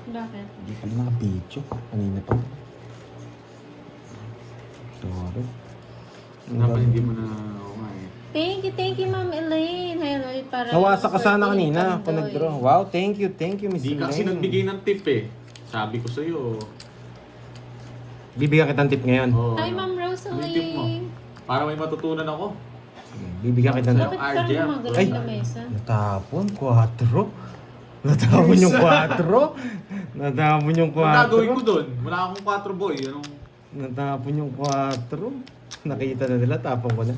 Bakit? Hindi ka na naka-video. Kanina pa. Sorry. Dapat hindi mo na ako nga eh. Thank you, Ma'am Elaine. Ayan, ulit para... Nawasa ka sana birthday ni kanina. Pandoy. Kung nag-draw. Wow, thank you, Miss Hindi ka kasi Elaine. nagbigay ng tip eh. Sabi ko sa'yo. Bibigyan kitang tip ngayon. Oh, Hi, Ma'am ano yung tip mo? Rosalie. Para may matutunan ako. Bibigyan kitang tip. Bakit parang RJ, gumagalaw ay. na mesa? Natapon, 4. Natapon yung 4. Natapon yung 4. Ang gagawin ko doon? Wala akong 4 boy. Anong... Natapon yung 4. Nakita na nila, tapon ko na.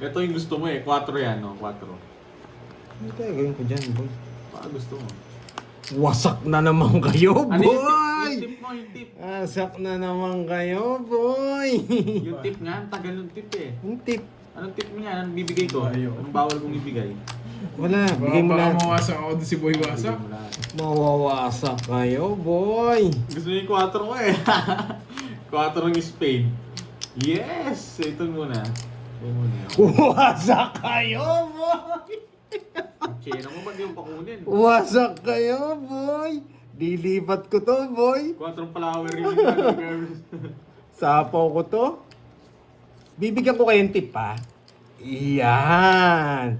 Ito yung gusto mo eh. 4 yan, no? 4. Ano kaya gawin ko dyan, boy? Baka gusto mo. Wasak na naman kayo, Ano yung tip? boy! Yung tip mo, yung tip. Wasak na naman kayo, boy! Yung tip nga, ang tagal ng tip eh. Yung tip. Anong tip mo yan? Anong bibigay ko? Anong bawal kong ibigay? Wala, bigay mo Baka na. mawasak ako doon si Boy Bigay Wasak. mo lahat. Mawawasak kayo, boy! Gusto niyo yung 4 ko eh. 4 ng spade. Yes! Ito muna. Ito muna. Wasak kayo, boy! Chena mo, ba't yung pakunin? Wasak kayo, boy! Dilipat ko to, boy! 4 flower yung girls. Sapaw ko to. Bibigyan ko kayong tip, ha? Iyan!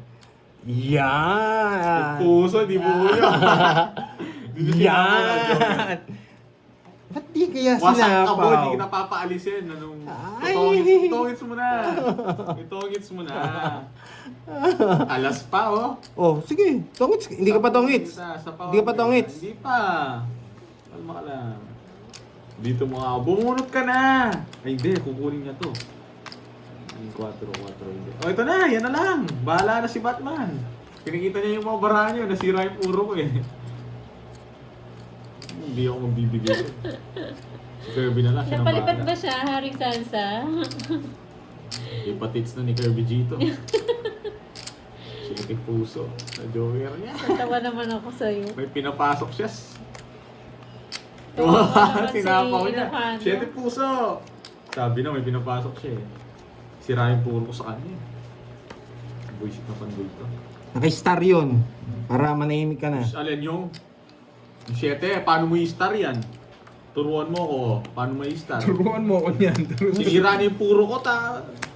Yan! Puso, di mo yan. Yan! Ba't di kaya Wasak ka boy, sinapaw? hindi kita papaalisin. Anong... Ay. Itongits mo na. Itongits mo na. Alas pa, oh. Oh, sige. Tongits. Hindi ka pa tongits. Hindi ka pa tongits. Hindi pa. Kalma ka lang. Dito mo nga. Bumunot ka na. Ay, hindi. Kukunin niya to. Yung 4, hindi. Oh, ito na. Yan na lang. Bahala na si Batman. Kinikita niya yung mga barahan niyo. Nasira yung puro ko eh. Hindi ako magbibigay. Si Kirby na lang. Siya nang Napalipat bahala. ba siya, Haring Sansa? Ipatits na ni Kirby Gito. Sige puso. Sa joker niya. Natawa naman ako sa'yo. May pinapasok siya. Tawa naman si Sinapaw niya. Ilocano. 7 puso. Sabi na may pinapasok siya eh. Sira yung puro ko sa kanya eh. Buisit na pandul to. Naka-star yun. Para manahimik ka na. Alin yung 7, paano mo i-star yan? Turuan mo ko, paano mo i-star? Turuan mo ako niyan. Sinira na yung puro ko,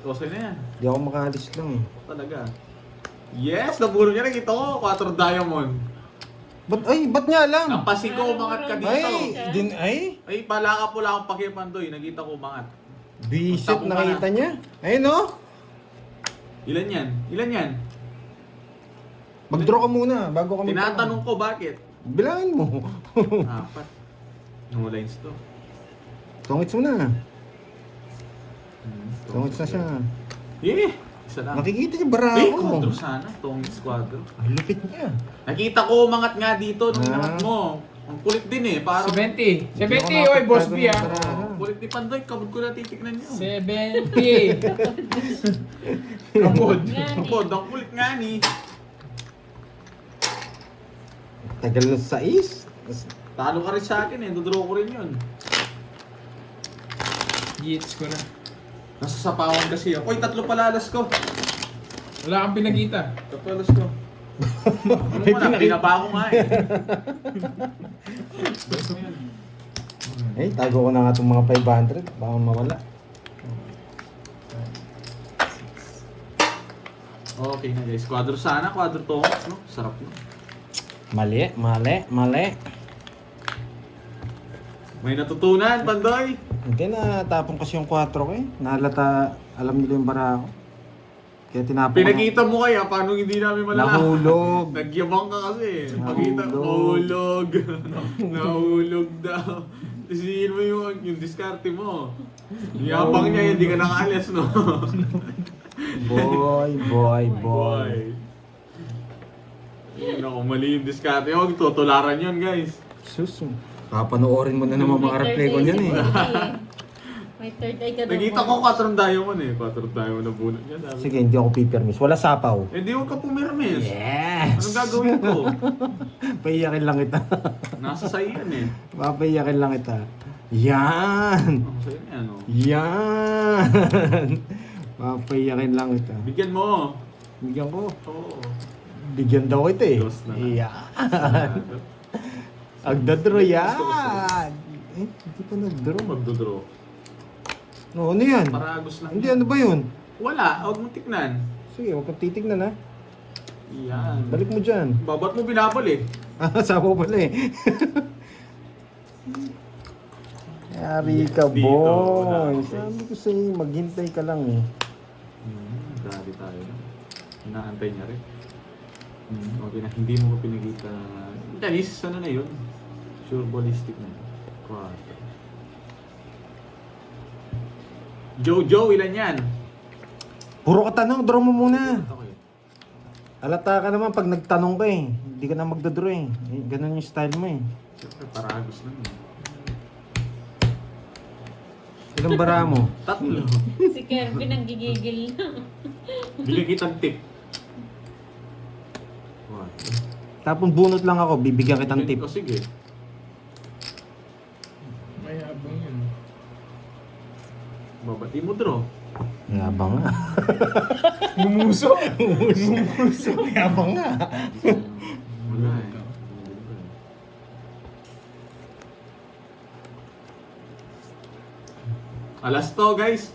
okay na yan. Di ako makaalis lang eh. Talaga. Yes, naburo niya. Nakita ko, 4 diamond. Ba't nga lang? Napasin ko, umangat ka dito. Ay, pala ka pula akong pakipandoy. Nakita ko umangat. Bisit, Tapong ka nakita na. niya. Ayun oh. Ilan yan? Ilan yan? Mag-draw ka muna bago kami. Tinatanong ko bakit? Bilangin mo. 4. No lines to. Tongits mo na. Tongits na siya. Eh, isa lang. Nakikita niya bara Eh, ako. quadro sana. Tongit squadro. Ang lupit niya. Nakita ko umangat nga dito nung Ah. inangat mo. Ang kulit din eh. Parang 70. 70, oy, Boss B ah. ang kulit ni Pandoy. Kabod ko na titignan niyo. 70. Kabod. Kabod, ang kulit nga ni. Tagal ng sais. Talo ka rin sa akin eh. Dodraw ko rin yun. Gits ko na. Nasa sapawan kasi ako. Uy, 3 palalas ko. Wala kang pinagita. 3 palalas ko. Ano mo na, pinaba ko nga eh. Eh, tago ko na nga itong mga 500. Baka mawala. Okay na guys. Quadro sana. Quadro tongats, no? Sarap no? Mali. May natutunan, Pandoy. Hindi na, tapong kasi yung 4 ko eh. Nalata, alam nila yung bara ako. Kaya tinapon Pinakita mo kaya paano hindi namin malalaman. Nahulog. Nagyabang ka kasi. Pakita, Nahulog. nahulog. Nahulog daw. Tisihin mo yung diskarte mo. Yabang niya, hindi ka nakaalis, no? Boy. Naku, mali yung diskarte. Huwag tutularan yun, guys. Sus, papanoorin mo na naman mga replay ko niyan eh. May third eye ka daw. Nakita ko 4 diamond eh. 4 diamond na bunot niya. Sabi. Sige, hindi ako pipirmis. Wala sapaw. Eh, di huwag ka pumirmes. Yes! Anong gagawin ko? Paiyakin lang kita. Nasa sa'yo yan eh. Papaiyakin lang kita. Yan! Ang sa'yo yan, no? Yan! Papaiyakin lang kita. Bigyan mo. Bigyan ko. Oo. Bigyan daw kita eh. Dos na. Yan! Agdadraw yan. Gusto ko Hindi pa nagdraw. Magdodraw. No, ano yan? Paragos lang. Hindi, yan. ano ba yun? Wala, huwag mong tignan. Sige, huwag kang titignan ha. Yan. Balik mo dyan. Babat mo binabalik. Sama pala eh. Yari ka, Dito, wala. boy. Sabi ko sa'yo, maghintay ka lang eh. Grabe tayo. Inaantay niya rin. Okay na, hindi mo ko pinagita. Dalis, ano na yun? Sure ballistic na yun. 4. Jojo, ilan yan? Puro ka tanong, draw mo muna. Okay. Alata ka naman pag nagtanong ka eh. Hindi ka na magdodraw eh. Ganun yung style mo eh. Siyempre, paragos lang yun. Ilang bara mo? 3. Si Kirby nang gigigil na. Bigyan kitang tip. Tapos bunot lang ako, bibigyan kitang tip. O sige. May habang yun. Babati mo, draw. Yabang nga. Mumuso. Yabang nga. Wala eh. Alas to, guys.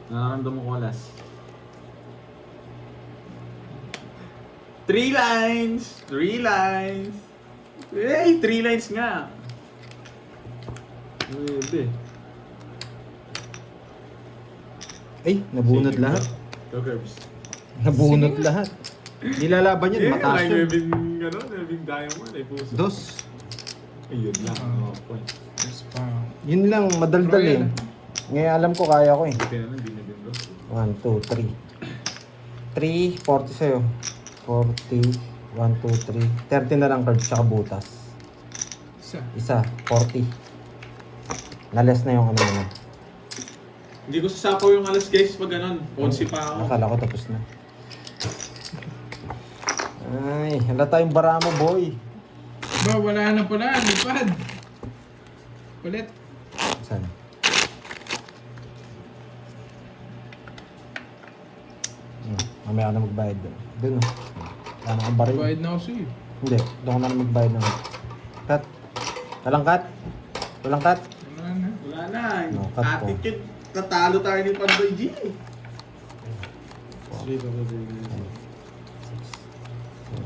Nararamdaman ko alas. 3 lines! 3 lines! Hey, 3 lines nga! Bebe. Ay, nabunot lahat. Go, Curbs. Nabunot lahat. Nilalaban yan, mataas Ay, yun. webing diamond. Ay, puso. Dos. Ayun lang. Point. Yes pa. Yun lang, madaldal eh. Ngayon alam ko, kaya ko eh. Buti na lang, di na din dos. 1, 2, 3. 3, 40 sa'yo. 40, 1, 2, 3. 30 na lang cards, tsaka butas. Isa. Isa, 40. Nales na yung ano na. Hindi ko sasapaw yung alas, guys, pag ganun. 11 pa ako. Akala ko tapos na. Ay, halata yung bara mo, boy. Ba, wala na pala. Lipad. Palit. Saan? Mamaya ka na magbayad doon. Doon oh. Wala na kang baril. Bayad na ako sa'yo. Hindi, doon ka na magbayad ng cut. Walang cut? Walang cut? Wala na. Wala na. No, cut po. Attitude. Tatalo tayo ni Pandoy G.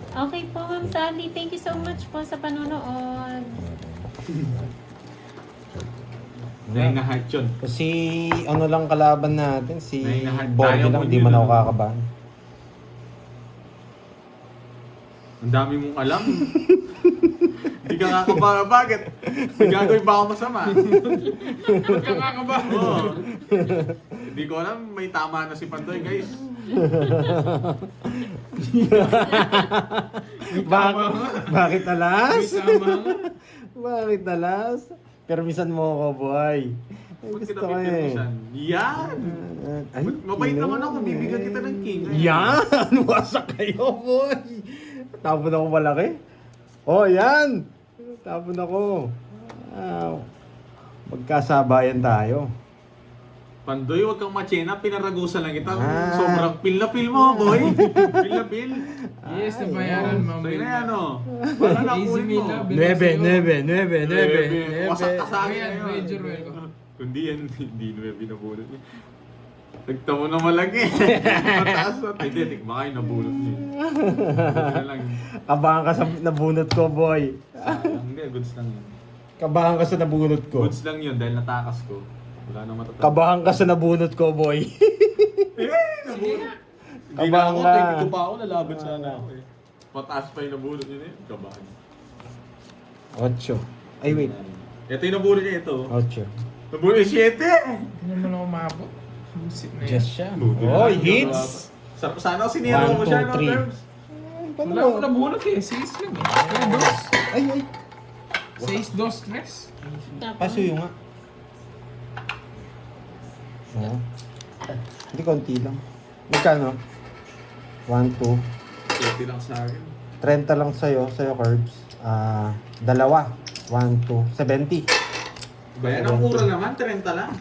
Okay po, Ma'am Sally. Thank you so much po sa panonood. Dahil na heart yun. Kasi ano lang kalaban natin, si Nainahan Borgie tayo lang, mo hindi yun, man ako ano? kakabahan. Ang dami mong alam. Hindi ka kakaba. Bakit? May gagawin ba ako masama? Ba't ka kakaba? Oo. Hindi ko alam. May tama na si Pandoy, guys. Bakit alas? May tama nga. Bakit alas? Permisan mo ako, boy. Ay, Ba't gusto kita ko eh. pipirmisan? Yan! Ay, Mabait ino. naman ako. Bibigyan kita ng king. Yan! Wasak kayo, boy! Tapon ako malaki. Oh, yan! Tapon ako. Wow. Magkasabayan tayo. Pandoy, huwag kang machena. Pinaragusan lang kita. Ah. Sobrang pil na pil mo, boy. Pil na pil. Yes, nabayaran, ma'am. Sa'yo na yan, oh. Para Easy nakunin meal, mo. ah. Nuebe. Wasak ka sa akin Ayan, ngayon. major well. Kundi yan, hindi nuebe nabulot niya. Nagtamo na malaki. Mataas na. Ay, hindi. Baka yung nabulot niya. Buti na lang. Kabahan ka sa nabunot ko, boy. Sayang. Hindi, goods lang yun. Kabahan ka sa nabunot ko. Goods lang yun dahil natakas ko. Wala nang matatapos. Kabahan ka sa nabunot ko, boy. Hindi na Kabahan ako. ka. 22 pa ako. Nalaban sana ako eh. Mataas pa yung nabulot niya eh. Kabahan. 8. Ay, wait. Ito yung nabulot niya ito. 8. Nabulot yung 7! Hindi naman ako maabot. Busit na yan. Just siya. Buti na Oy, lang. hits! Sana ako sinira mo 1, siya, 2, no, 3. Terms? Wala ko nabunot eh. 6 lang eh. Pero dos. Ay, ay. 6, 2, 3. Pasuyo nga. Oo. Hindi, konti lang. Magkano? 1, 2. 20 lang sa akin. 30 lang sa'yo, Curbs. Dalawa. 1, 2. 70. Bayan ang mura naman, 30 lang.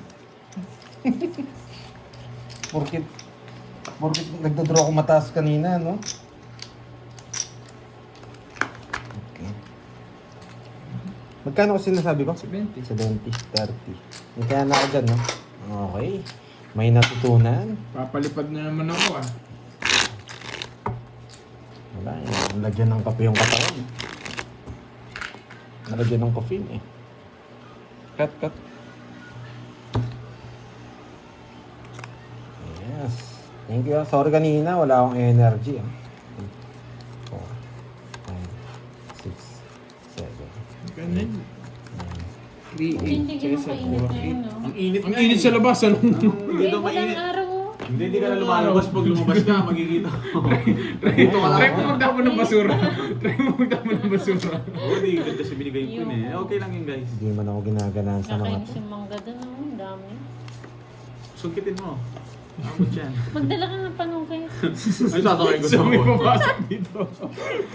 Porkit nagdodraw ko mataas kanina, no? Okay. Magkano ko sinasabi ko? 70. 70, 30. May kaya na ako dyan, no? Okay. May natutunan. Papalipad na naman ako ah. Wala eh. Nalagyan ng kape yung katawan. Nalagyan ng caffeine eh. Cut. Yes. Thank you. Sorry kanina, wala akong energy. 4, 5, 6, 7. Ganun. 3, Hindi 8, ganun kesa kainit 4, ngayon, 8. no? Ang init Ang nga init eh. sa labas, ano? Hindi daw Walang mainit. araw. Hindi ka na lumalabas. Pag lumabas ka, magkikita ko. Try mo magtapon ng basura. Try mo magtapon ng basura. Oo, di ganda kasi binigay ko yun eh. Okay lang yun guys. Hindi man ako ginaganan sa mga Nakainis to. yung mangga doon, oh. Ang dami. Sungkitin mo. Abot yan. Magdala ka ng panungkay. Ay, sasakay ko So may sa papasok dito.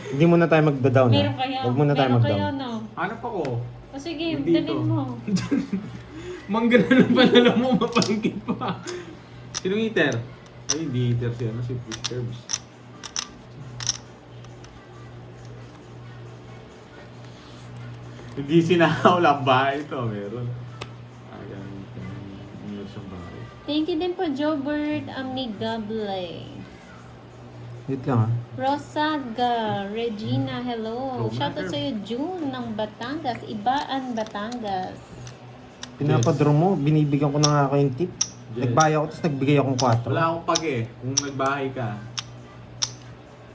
Hindi muna tayo magda-down ha. Meron kaya? Huwag muna tayo Meron kaya, mag-down. no? Hanap ako. O sige, Dito. dalhin mo. Mangga na lang panala mo, mapangkit pa. Sinong eater? Ay, hindi eater siya. Si Fish Curbs. Hindi sinakaw lang bahay ito. Meron. Ayan. Meron siyang bahay. Thank you din po, Jobert Amigable. Wait lang ha. Rosaga, Regina, hello. Romater. Shoutout sa'yo, June ng Batangas. Ibaan, Batangas. Pinapadraw mo, binibigyan ko na nga ako yung tip. Yes. Nagbaya ako, tapos nagbigay akong 4. Wala akong pag eh. Kung nagbahay ka.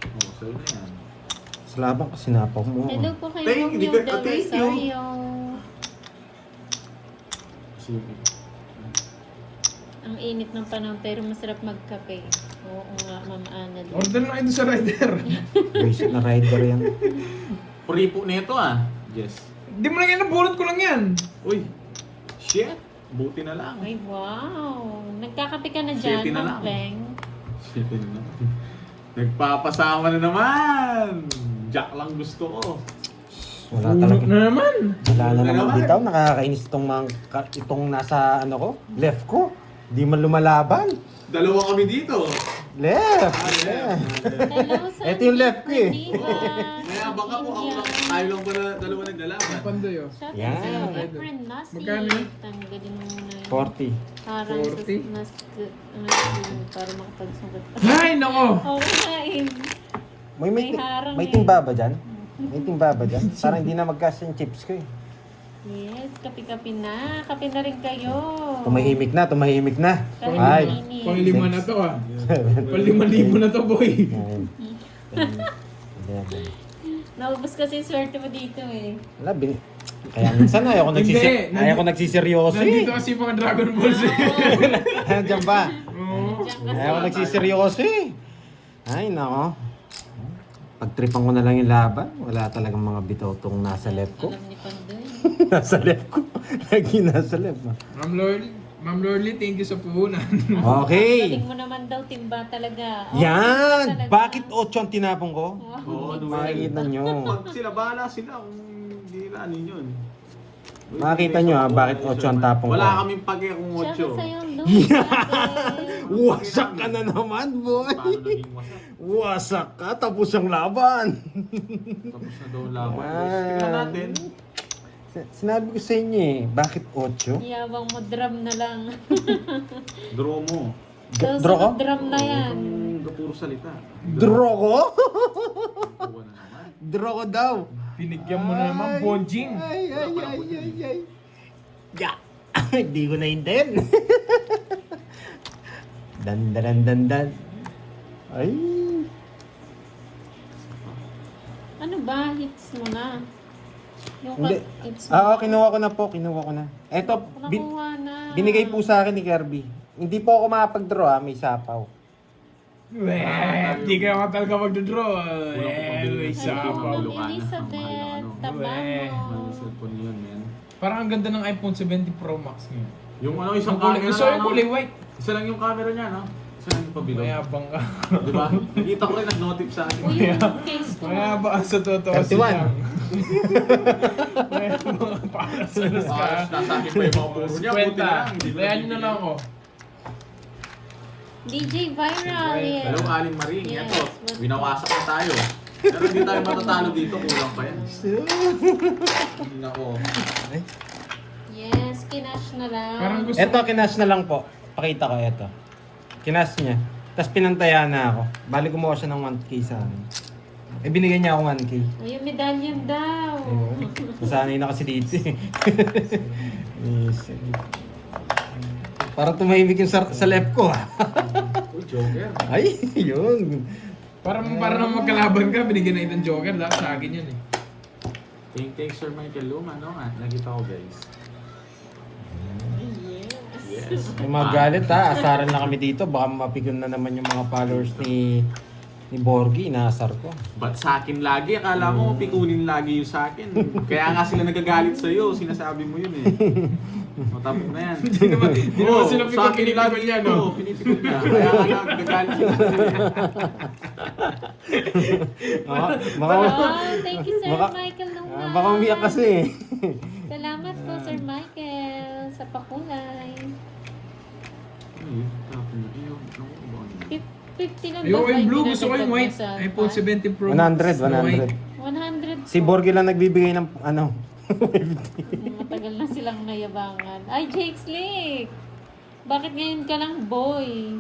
Oh, sa'yo na yan. Sa labang ko, sinapaw mo. Hello po kay Thank Romeo you, Del thank you. Rosario. Sige. Ang init ng panahon pero masarap magkape. Oo nga, Ma'am Ana. Order na kayo sa rider. Basic na rider yan. Puripo nito ah. Yes. Di mo lang yan, nabulot ko lang yan. Uy. Shit. Buti na lang. Ay, wow. Nagkakape ka na dyan, 7 na Ma'am lang. Beng. Shit na naman. Nagpapasama na naman. Jack lang gusto ko. Wala Puno talaga. na naman. Wala na Wala naman naman. bitaw. Nakakainis itong nasa ano ko. Left ko. Di man lumalaban. Dalawa kami dito. Left. Yeah. Hello, sa Ito yung left ko eh. Kaya baka po ako lang, tayo lang pala dalawa naglalaban. Pandoy oh. Shoutout Yan. sa'yo, Efren Nasi. Magkano yun? Tanggalin mo muna yun. 40. Harang sa 40? mas para makapagsunod. Ay, nako. Okay na yun. May harang May eh. timba ba dyan? May timba ba dyan? Parang hindi na magkasya yung chips ko eh. Yes, kape-kape na. Kape na rin kayo. Tumahimik na. Kahit Ay. mainit. Pang 5 na to ah. Pang 5,000 na to boy. 11. Naubos kasi yung swerte mo dito eh. Wala, kaya minsan ayaw ko Hindi. nagsiseryoso Nandito eh. kasi mga Dragon Balls eh. Diyan ba? Oo. Diyan kasi. Ayaw ko nagsiseryoso eh. Ay, nako. Pagtripan ko na lang yung laban. Wala talagang mga bitotong nasa left ko. Alam ni Pandoy. Nasa left ko. Lagi nasa left. Ma'am Lorly, thank you sa puhunan. Okay. Galing mo naman daw, timba talaga. Oh, Yan! talaga. Bakit 8 ang tinapong ko? Oo, Makikita nyo. Pag sila, bahala sila kung hindi na ano yun. Makita nyo ha, bakit 8 ang tapong ko. Wala kaming pake kung 8. Shoutout sa'yo, Lou. Wasak ka na naman, boy. Paano naging wasak? Wasak ka, tapos ang laban. Tapos na daw ang laban. Ah. Tingnan natin. Sinabi ko sa inyo eh, bakit 8? Yabang mo, drum na lang. Draw mo. Draw ko? Drum na yan. Ang puro salita. Draw ko? Draw na naman. Draw ko daw. Binigyan mo na naman, Bonjing. Ay. Ya! Hindi ko na inten. Dan. Ay. Ano ba? Hits mo na. Yung Hindi. hits mo. Kinuha ko na po. Eto, Nakuha na. binigay po sa akin ni Kirby. Hindi po ako makapag-draw may sapaw. Di ka talaga magdodraw. Kulang ko pambili May ng sapaw. Hello. Elizabeth, Ang Tabano. Ang cellphone yun, man. Parang ang ganda ng iPhone 70 Pro Max ngayon. Yung ano, isang Ang kulay, camera gusto lang, yung no? kulay white. Isa lang yung camera niya, no? Isa lang yung pabilog. Mayabang ka. Di ba? Nakita ko rin, nag-notif sa akin. Uy, yung case ko. Mayabang sa totoo 31. Mayabang para sa nas ka. Nasa akin pa yung mga puro niya. Buti na lang. Hindi ko Layan nyo na lang ako. DJ Viral, yes. Hello, Aling Maring. Yes, Ito, welcome. binawasak na tayo. Pero hindi tayo matatalo dito, kulang pa yan. Nako. Yes, kinash na lang. Parang gusto Eto, kinash na lang po. Pakita ko, eto. Kinash niya. Tapos pinantaya na ako. Bali gumawa siya ng 1K sa akin. Eh, binigyan niya ako 1K. Ay, yung medallion daw. Ayun. Nasanay na kasi dito eh. Yes. Parang tumahimik yung sa left ko ah. Uy, Joker. Ay, yun. para nang magkalaban ka, binigyan na itong Joker. Dapat sa akin yan eh. Thank Sir Michael Luma, no? Nakita ko, guys. Yes. May mga galit ha. Asaran na kami dito. Baka mapigon na naman yung mga followers ni Borgie. Inaasar ko. Ba't sa akin lagi? Akala mo pikunin lagi yung sa akin. Kaya nga sila nagagalit sa'yo. Sinasabi mo yun eh. Matapos na yan. Hindi naman sila sa akin pinipikon lagi niya, yan, no? no? Pinipikon niya. Kaya nga nagagalit sila sa'yo. Thank you, Sir Baka- Michael Luma. Baka umiyak kasi eh. Salamat po, Sir Michael, sa pakulay. Ay, tapos yun. Ano ba ano? 50 lang Ayoko yung blue, Hindi gusto ko yung nadagdag white. mo sa iPhone 17 Pro 100, Snow White. 100 Si po. Borgie lang nagbibigay ng ano. Matagal na silang nayabangan. Ay, Jake Slick! Bakit ngayon ka lang, boy?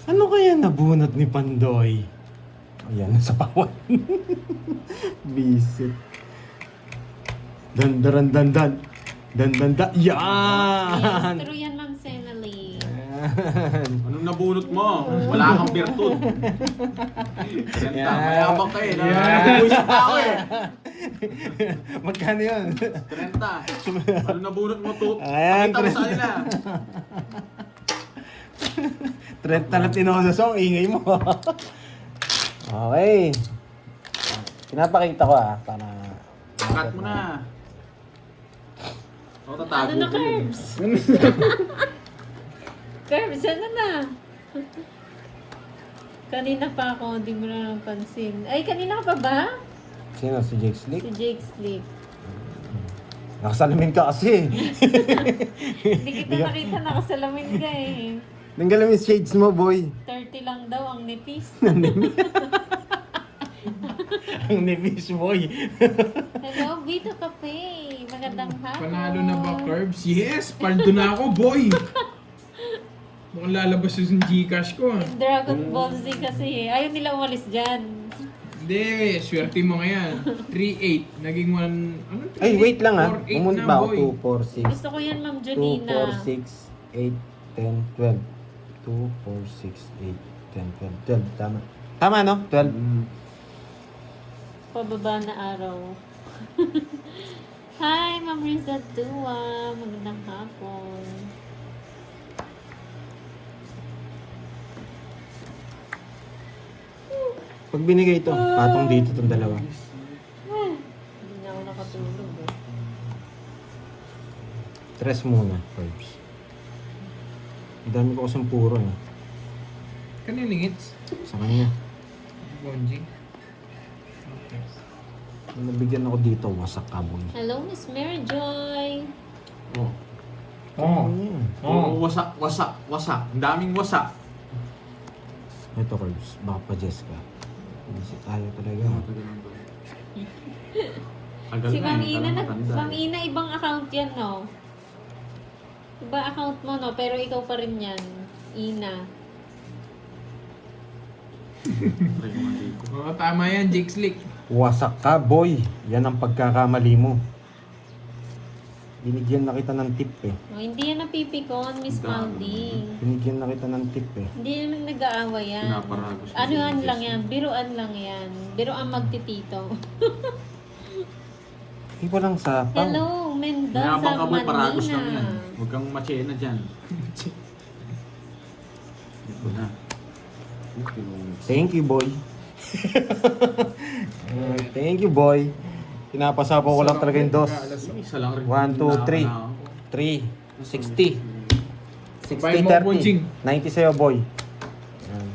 Ano kaya nabunot ni Pandoy? Ayan, sa pawan. Bisit. Dan. Yes, Yan! true yan, Ma'am Senali. Yan. Anong nabunot mo? Wala kang virtud. Senta, Yeah. mayabang ka eh. Yeah. Nabuisit pa ako eh. Magkano yun? 30. Ano nabunot mo to? Ayan, Pakita mo sa kanila. 30 na tinosasong, ingay mo. Okay. Pinapakita ko para... Cut mo na. Ako tatago Ano na, ko yun. Curbs? Curbs, ano na? Kanina pa ako, hindi mo na napansin. Ay, kanina ka pa ba? Sino? Si Jake Slick? Si Jake Slick. Nakasalamin ka kasi. Hindi kita nakita, nakasalamin ka eh. Nanggalam yung shades mo, boy. 30 lang daw ang nipis. Ang nipis, boy. Hello, Vito Cafe. Magandang hapon. Panalo na ba, Curbs? Yes! Paldo na ako, boy! Mukhang lalabas yung Gcash ko. Dragon Ball Z kasi eh. Ayaw nila umalis dyan. Hindi, swerte mo ngayon. 3-8. Naging 1... Ano 3-8? Ay, wait lang ha. 4-8 Pumunta na, ba ako? boy. 2, 4, 6. Gusto ko yan, Ma'am 2, Janina. 4, 6, 8, 10, 12. 2, 4, 6, 8, 10, 12. 12. Tama. Tama, no? 12. Pababa na araw. Hi, Ma'am Riza Dua. Magandang hapon. Pag binigay ito, patong dito itong dalawa. Hindi na ako nakatulog eh. Tres muna, Curbs. Ang dami ko kasing puro eh. Kanina hits? Sa kanya. Bonji. Okay. Nung nabigyan ako dito, wasak ka, boy. Hello, Miss Mary Joy. Oh. Oh. Ano yan? Oh, wasak. Ang daming wasak. Ito, Curbs. Baka pa Jess ka. Hindi tayo talaga. Tagal Si na Ma'am eh, Ina, tagal matanda Ma'am eh. Ina, ibang account yan, no? Iba account mo, no? Pero ikaw pa rin yan. Ina. Try mo nga dito. Oo, tama yan, Jake Slick. Wasak ka, boy. Yan ang pagkakamali mo. Binigyan na kita ng tip eh. Oh, hindi yan napipikon, Miss Maldi. Binigyan na kita ng tip eh. Hindi naman nag-aaway yan. Pinaparagos ko Anuhan si lang Jess. yan. Biruan lang yan. Biruan magtitito. Hindi ko lang sa pang. Hello, Mendoza, Mayabang ka boy, paragos lang yan. Manila. Huwag kang matsena dyan. Ito na. Thank you, boy. Thank you, boy. Pinapasapo ko lang talaga yung dos. Isa lang rin. 1, 2, 3. 3. 60. 60, Bayan mo ako, Jing. 30. 90 sa'yo, boy. Yan.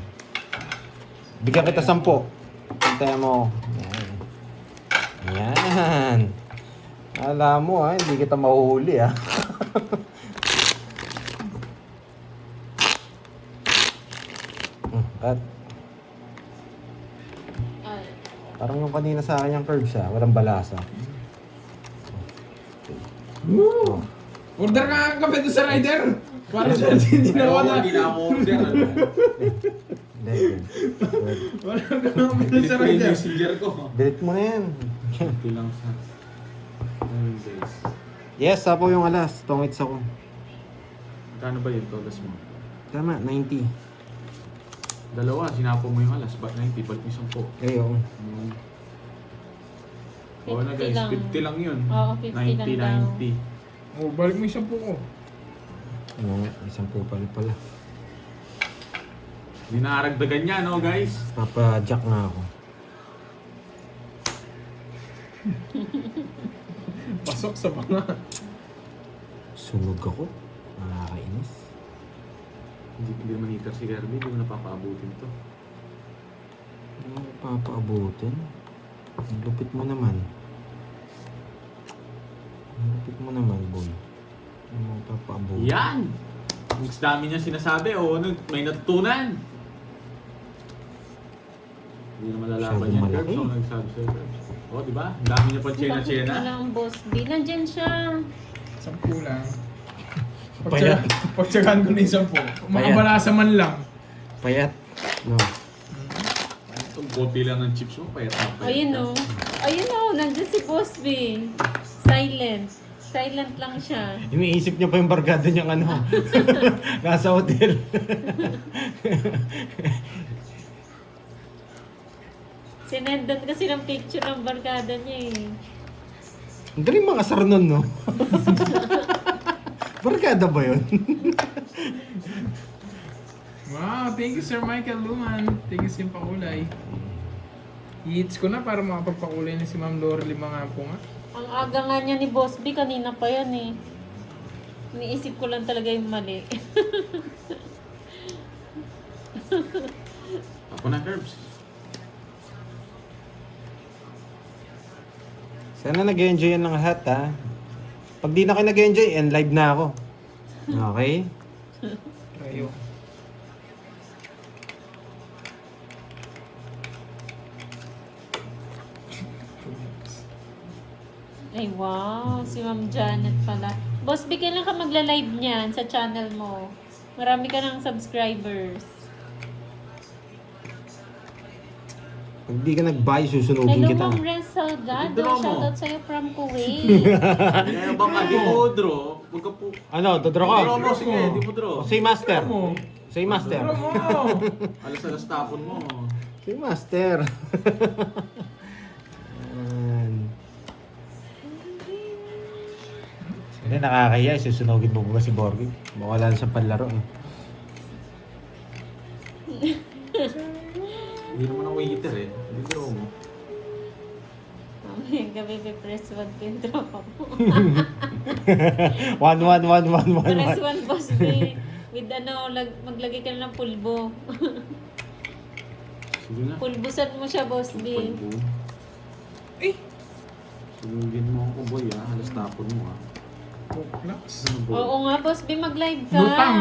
Bigyan kita 10. Hintayin mo. Yan. Yan. Alam mo ha, hindi kita mahuhuli ha. At Ay. parang yung kanina sa akin yung curves siya, walang balasa. Woo! Order ka nga kape doon sa rider! Para sa hindi na Ayoko, wala. hindi na ako order. Ano? Hindi, good. Good. Wala ka nga kape doon sa Delete ko yung rider. messenger ko. Delete mo na yan. Ito lang sa... Ayun guys. Yes, sapo yung alas. Tongits ako. Magkano ba yun, todas mo? Tama, 90. Dalawa, sinapo mo yung alas. Ba't 90? Ba't may 10? Eh, oo. Oo na 50 guys, lang. 50 lang yun. Oo, 50 lang daw. 90. Oh, balik mo yung 10 ko. Ano nga, isang pupal pala. Hindi nakaragdagan niya, no guys? Papa-jack nga ako. Pasok sa banga. Sunog ako. Nakakainis. Hindi naman hitter si Kirby, hindi mo napapaabutin to. Ano mo papaabutin? Ang lupit mo naman. Ang lupit mo naman, boy. Ano mo papaabutin? Yan! Ang dami niya sinasabi, may natutunan. Hindi na malalaban Masyadong yan, malaki. Curbs. Nagsabi sa'yo, Curbs. Di ba? Ang dami niya pa Bakit chena-chena. wala ang boss B? Nandyan siya. 10 lang. Payat. Pagtsagaan ko na yung 10. Makabalasa man lang. Payat. No. Itong bote lang ng chips mo, payat na payat. Ayun o. Ayun o, nandyan si boss B. Silent. Silent lang siya. Iniisip niya pa yung barkada niyang ano. Nasa hotel. Sinendan kasi ng picture ng barkada niya eh. Ang galing mga asar nun, no? Barkada ba yun? Wow, thank you Sir Michael Luman. Thank you sa iyong pakulay. I-hits ko na para makapagpakulay na si Ma'am Laurel mga po nga. Ang aga nga niya ni Boss B, kanina pa yan eh. Iniisip ko lang talaga yung mali. Ako na, Curbs. Sana nag-enjoy yan ng lahat, ha? Pag di na kayo nag-enjoy, end live na ako. Okay? Ayo. Ay wow, si Ma'am Janet pala. Boss B, kailan ka magla-live niyan sa channel mo? Marami ka ng subscribers. Pag di ka nag-buy, susunugin Hello kita. Ma'am Ren Salgado, Withdraw mo. shoutout sa'yo from Kuwait. Kaya bang hindi mo draw? Huwag ka po. Ano, dodro ko? Draw mo, sige, hindi mo draw. O, say master. mo. Say master. Pero mo! Alas tapon mo. Say master. Ayan. Hindi, nakakaya. Susunugin mo ba si Borgi? Wala na siyang panlaro eh. Hindi naman ako hitter eh. Hindi draw mo. Mamayang gabi may press 1 ko yung drop ako. 1-1-1-1-1-1. Press 1 Boss B. With ano, maglagay ka na ng pulbo. Sige na. Pulbusan mo siya, Boss B. Pulbo. Eh! Sunugin mo ako, boy ah. Alas tapon mo ah. Relax. Ano, boy? Oo nga, Boss B, mag-live ka. Lutang.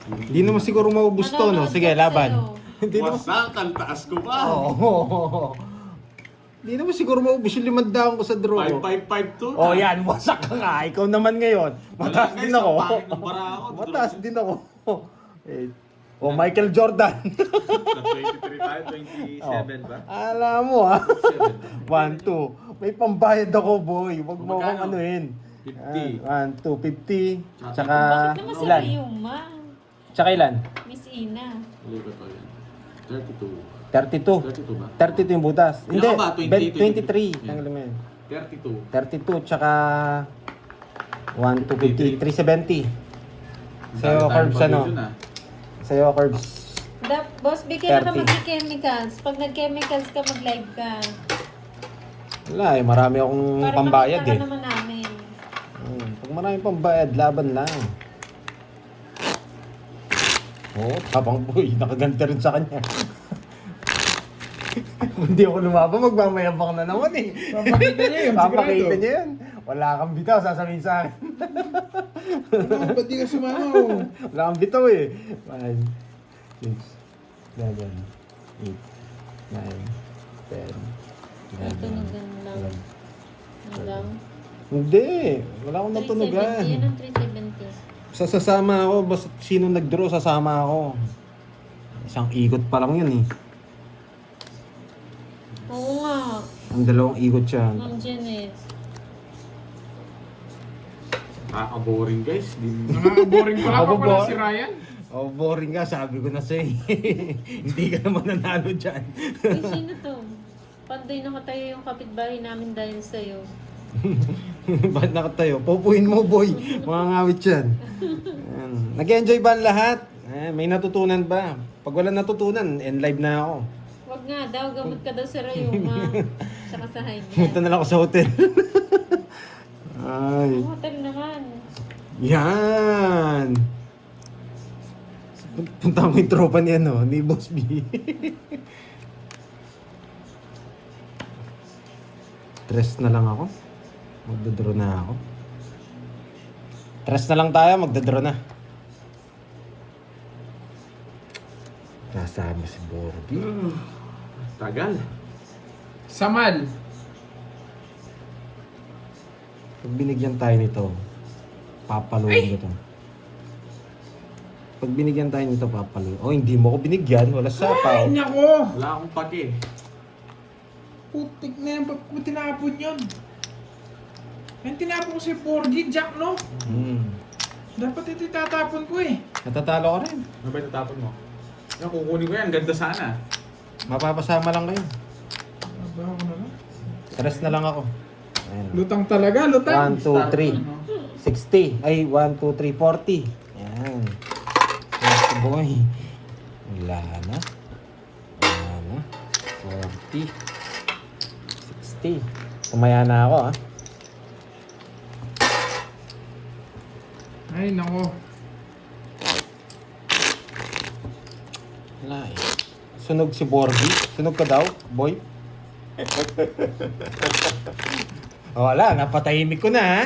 Hindi naman siguro maubos to, no? Manonood Sige, ako laban. sa'yo. Hindi naman. Wasak, ang taas ko pa. Oo. Hindi naman siguro maubos yung 500 ko sa draw ko. 5-5-5-2 Oh, yan. Wasak ka nga. Ikaw naman ngayon. Mataas Wala, din guys, ako. ang pangit ng bara ako. Mataas din ako. Eh. Oh, Michael Jordan. Sa 23 tayo, 27 ba? Alam mo, ha? 27 ba? 1-2. May pambayad ako, boy. Huwag mo akong Magkano? anuhin. 50. 1-2, 50. Tsaka Bakit naman si ilan? Ayuma? Tsaka ilan? Miss Ina. Ulit ko to yan. 32. 32. 32 ba? 32 yung butas. Ilan Hindi, ka ba? 23. 20, 23. Ang laman. 32. 32, tsaka 1, 2, 50, 370. Sa'yo, Curbs, ano? Sa'yo, Curbs. Boss B, kailan ka 30. mag-chemicals? Pag nag-chemicals ka, mag-live ka. Wala eh, marami akong Para pambayad makita eh. ka naman namin. Pag marami pambayad, laban lang. Oh, tabang boy, nakaganda rin sa kanya. Kung hindi ako lumaban, magmamayabang na naman eh. Papakita niya yun, Papakita sigurado. niya yun. Wala kang bitaw, sasabihin sa akin. Ano, ba't di ka sumama oh? Wala kang bitaw eh. 1, 6, 11, 8, 9, 10, 11, Tunugan lang. 12. Ano lang? Hindi, wala akong 370. Yan natunugan. ang 370. Sasama ako, basta sino nag-draw, sasama ako. Isang ikot pa lang yun eh. Oo nga. Ang dalawang ikot siya. Ma'am Janet. Boring guys. Nakaka-boring pala Ako pa pala ba? si Ryan. Oh, boring ka, sabi ko na sa'yo. Hindi ka naman nanalo dyan. Uy, sino to? Panday nakatayo yung kapitbahay namin dahil sa'yo. Bakit nakatayo? Pupuin mo, boy. Mga ngawit yan. Ayan. Nag-enjoy ba ang lahat? May natutunan ba? Pag wala natutunan, end live na ako. Wag nga daw, gamot ka daw sa Rayuma. Tsaka sa Punta Highland. na lang ako sa hotel. Ay. Ang hotel naman. Yan! Punta mo yung tropa niya, no? Ni Boss B. Tres na lang ako. Magdodraw na ako. Tres na lang tayo, magdodraw na. Kasama si Borby. Tagal. Samal. Pag binigyan tayo nito, papaluin ko to. Pag binigyan tayo nito, papaluin. Oh, hindi mo ko binigyan. Wala sapaw. Ay, nako! Wala akong pake. Putik na yan. Ba't ko tinapon yun? Yung tinapon ko si Porgy, Jack, no? Dapat ito itatapon ko eh. Natatalo ka rin. Ano ba yung tatapon mo? Yan, kukunin ko yan. Ganda sana. Mapapasama lang kayo. Aba ako na lang. Tres na lang ako. Ayan. Lutang talaga, lutang. 1, 2, 3. 60. Ay, 1, 2, 3, 40. Yan. Yes, boy. Wala na. Wala na. 40. 60. Tumaya na ako, ha? Ay, nako. Wala eh. Sunog si Borby. Sunog ka daw, boy? Wala, napatahimik ko na, ha?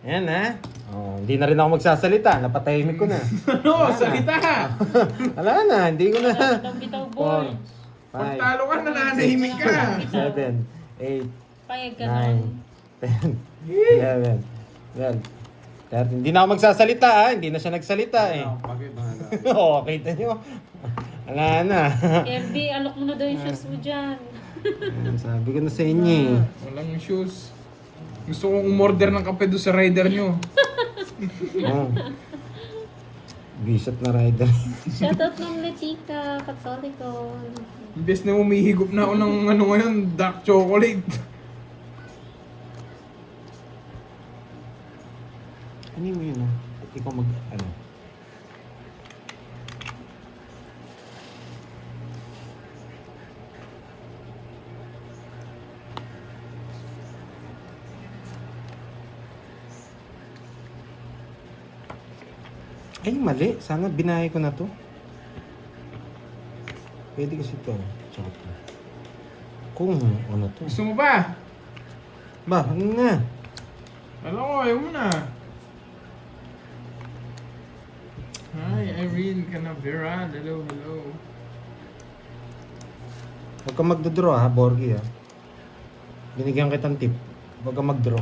Ayan, ha? Oh, hindi na rin ako magsasalita. Napatahimik ko na. Ano? Salita ka! Wala na, hindi ko na. Bitaw-bitaw boy. 4, Pag 5, talo ka, nananahimik ka. 7, 8, Payag ka 9, nun. 10, 11, 12, 13. Hindi na ako magsasalita, ha? Hindi na siya nagsalita, eh. Wala akong pake. Bahala. Oo, kita nyo. Wala na. FB, alok mo na daw yung shoes mo dyan. Ayan, sabi ko na sa inyo, eh. Walang shoes. Gusto kong umorder ng kape doon sa rider nyo. Oh. Bisat na rider. Shoutout ng Letica, Katoliko. Imbes na umihigop na ako ng ano ngayon, dark chocolate. Ano mo yun, ah? Ikaw mag, ano? Ay, mali. Sana binahay ko na to. Pwede kasi to. Tsaka to. Kung ano to. Gusto mo ba? Ba, ano na? Alam ko, ayaw mo na. Hi, Irene Canaveral. Hello, hello. Huwag kang magdodraw, ha, Borgie, ha. Binigyan kitang tip. Huwag kang magdraw.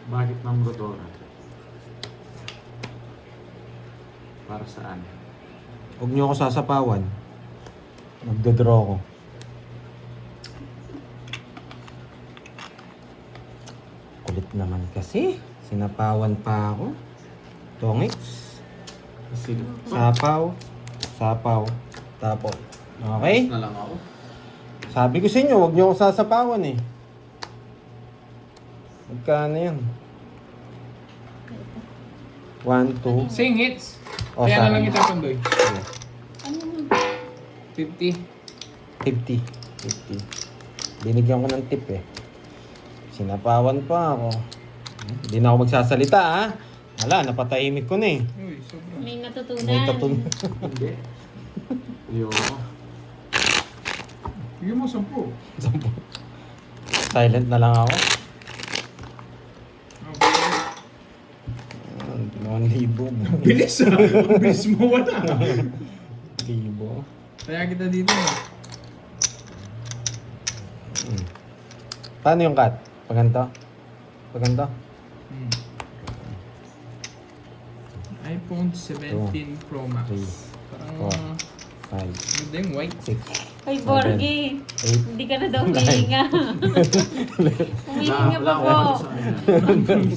Bakit ng rotora? Para saan? Huwag niyo ako sasapawan. Magdodraw ako. Kulit naman kasi. Sinapawan pa ako. Tongits. Sino? Sapaw. Sapaw. Tapos. Okay? Na lang ako. Sabi ko sa inyo, huwag niyo ako sasapawan eh. Magkano yan? 1, 2. Sing hits. Oh, Kaya na sorry. lang itapon, Doy. Ano mo? 50. 50. 50. Binigyan ko ng tip eh. Sinapawan pa ako. Hindi na ako magsasalita ha. Wala, napatahimik ko na eh. Uy, sobra. May natutunan. May tatun. Hindi. Ayoko. Bigyan mo 10. Silent na lang ako. Okay. 1,000. Bilis ah. Ang bilis mo wala. Libo. Kaya kita dito. Hmm. Paano yung cut? Paganto? Paganto? Hmm. iPhone 17 Pro Max. 3, Parang 5, ganda yung white. 6, Ay, Borgie. 8. Hindi ka na daw humihinga. Humihinga pa po.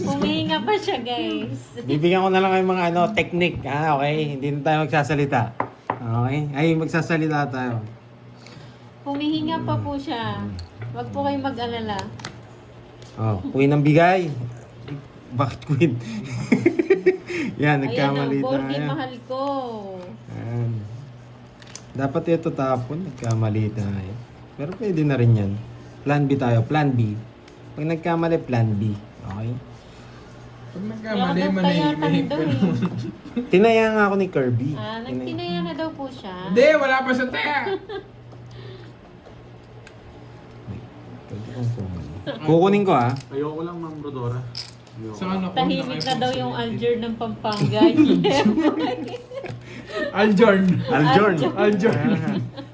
Humihinga pa siya, guys. Bibigyan ko na lang kayo mga technique. Okay? Hindi na tayo magsasalita. Okay? Ay, magsasalita tayo. Humihinga pa po siya. Huwag po kayong mag-alala. Oh, queen ng bigay. Bakit queen? Yan, Ayan nagkamali ang Borgie, tayo. mahal ko. Ayan. Dapat ito tapon, nagkamali tayo. Pero pwede na rin yan. Plan B tayo, plan B. Pag nagkamali, plan B. Okay? Pag Wala nagkamali, daw manahimik kayatan ka daw naman. Tinaya nga ako ni Kirby. Nagtinaya na daw po siya. Hindi, wala pa siya taya. Pwede kong kumali. Kukunin ko Ayoko lang, Ma'am Rodora. Ayoko. Sa ano, Tahimik na daw yung Alger ng Pampanga. Aljorn. Aljorn. Aljorn.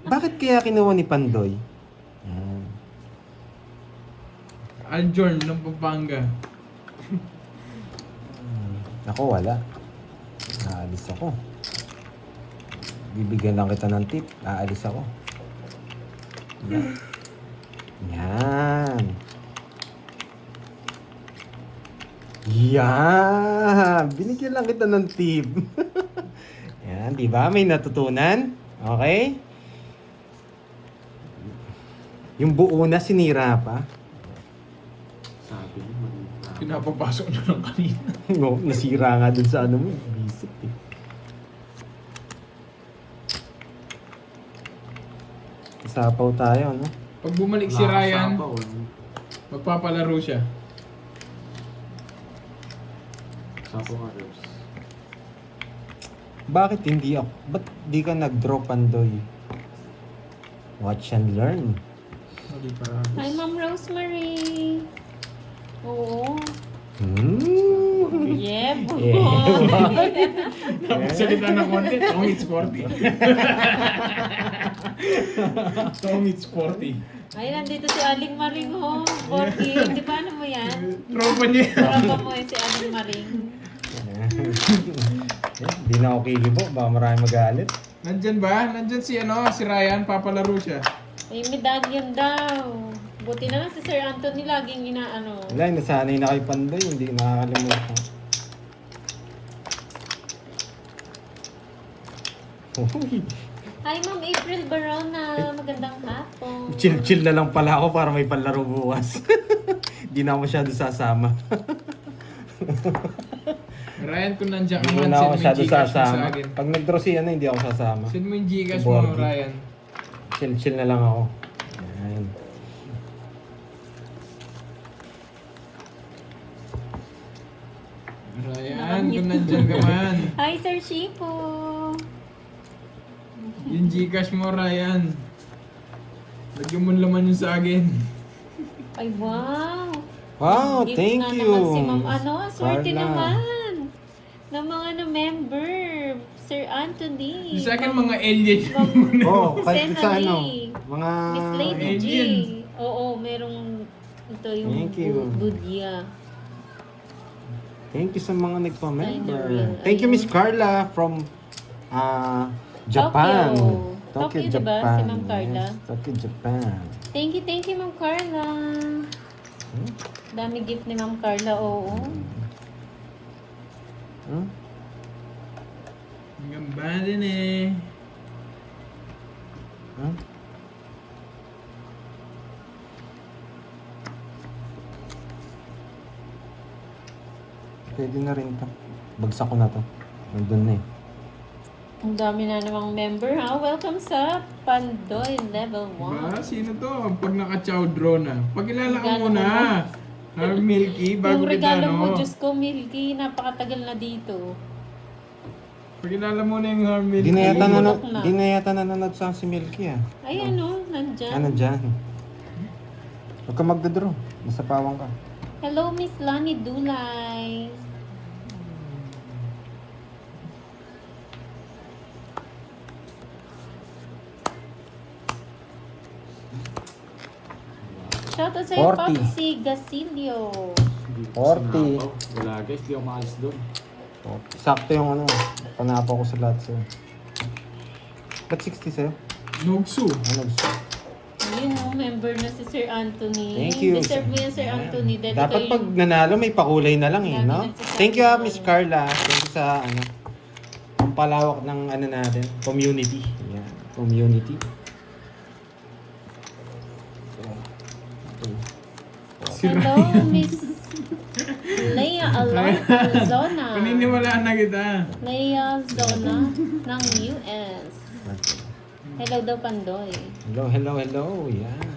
Bakit kaya kinuha ni Pandoy? Ayan. Aljorn ng Pampanga. Ako, wala. Naalis ako. Bibigyan lang kita ng tip. Aalis ako. Yan. Yan. Yan. Binigyan lang kita ng tip. Yan, di ba? May natutunan? Okay? Yung buo na sinira pa. Sabi niyo, mali. Pinapapasok na lang kanina. No, nasira nga dun sa ano mo. Visit eh. Sapaw tayo, no? Pag bumalik si Wala Ryan, kasapaw, eh. magpapalaro siya. Sapaw nga, Rose. Bakit hindi ako? Ba't di ka nag-draw Pandoy? Watch and learn. Mali para. Hi, Ma'am Rosemary. Oo. Yeah, boy. Napagsalita ng konti, Tong it's 40. Tong it's 40. Ay, nandito si Aling Maring, ho. Borgie, di ba ano mo yan? Tropa niya. Tropa mo yun si Aling Maring. Di na ako kikibo. Baka marami magalit. Nandyan ba? Nandyan si si Ryan, papalaro siya. May medallion daw. Buti na lang si Sir Anthony laging inaano. Wala, nasanay na kay Pandoy. Hindi nakakalimutan. Uy, Hi, Ma'am April Barona. Magandang hapon. chill-chill na lang pala ako para may panlaro bukas. Di na ako masyado sasama. Ryan, kung nandiyan ka Hindi man, na ako send mo yung masyado Gcash mo sa sasama. akin. Pag nag-draw siya na, hindi ako sasama. Send mo yung Gcash mo, Borgie. Ryan. Chill-chill na lang ako. Ayan. Ryan, kung nandiyan ka man. Hi, Sir Shipo. Yung Gcash mo, Ryan. Lagyan mo laman yung sa akin. Ay, wow. Wow, Gift thank nga you. naman si Ma'am swerte Carla. naman. Ng mga member. Sir Anthony. Yung sa akin, mga alien. Oh, kahit Sen sa Ali. ano, mga... Miss Lady G. Alien. Oo, merong ito yung Thank you. Budya. Thank you sa mga nagpa-member. Ayun. Thank you, Miss Carla from Japan. Tokyo, diba? Si Ma'am Carla. Yes, Tokyo, Japan. Thank you, Ma'am Carla. Hmm? Dami gift ni Ma'am Carla, oo. Hmm? Ang gamba din eh. Hmm? Pwede na rin to. Bagsak ko na to. Nandun na eh. Ang dami na namang member, ha? Welcome sa Pandoy Level 1. Ba, sino to? Pag naka-chow draw na. Pagkilala ka Regalo muna. mo. Milky, bago Yung kita, regalo no? mo, Diyos ko, Milky, napakatagal na dito. Pagkilala mo na yung Milky. Di na yata Bumulok nanonood, na. di na yata nanonood sa si Milky ah. Ay, ano, nandyan. Ano dyan? Huwag ka magdadraw. Nasa pawang ka. Hello, Miss Lani Dulay. Shoutout sa'yo, 40. Popsi Gasilio. Hindi ko 40. sinapaw. Wala guys, di ako maalis doon. Sakto yung ano, panapa ko sa lahat sa'yo. Ba't 60 sa'yo? Nugsu. Ano gusto? Ayun, oh, member na si Sir Anthony. Thank you. Deserve mo yan, Sir Anthony. Dahil Dapat ikaw pag yung- nanalo, may pakulay na lang eh, Lagi no? nagsasabi Thank you, ko. Miss Carla. Thank you sa, ano, ang palawak ng, ano natin, community. Yan, community. Hello, Miss Leia Alzona. Paniniwalaan na kita. Leia Zona ng US. Hello daw, Pandoy. Hello. Yan.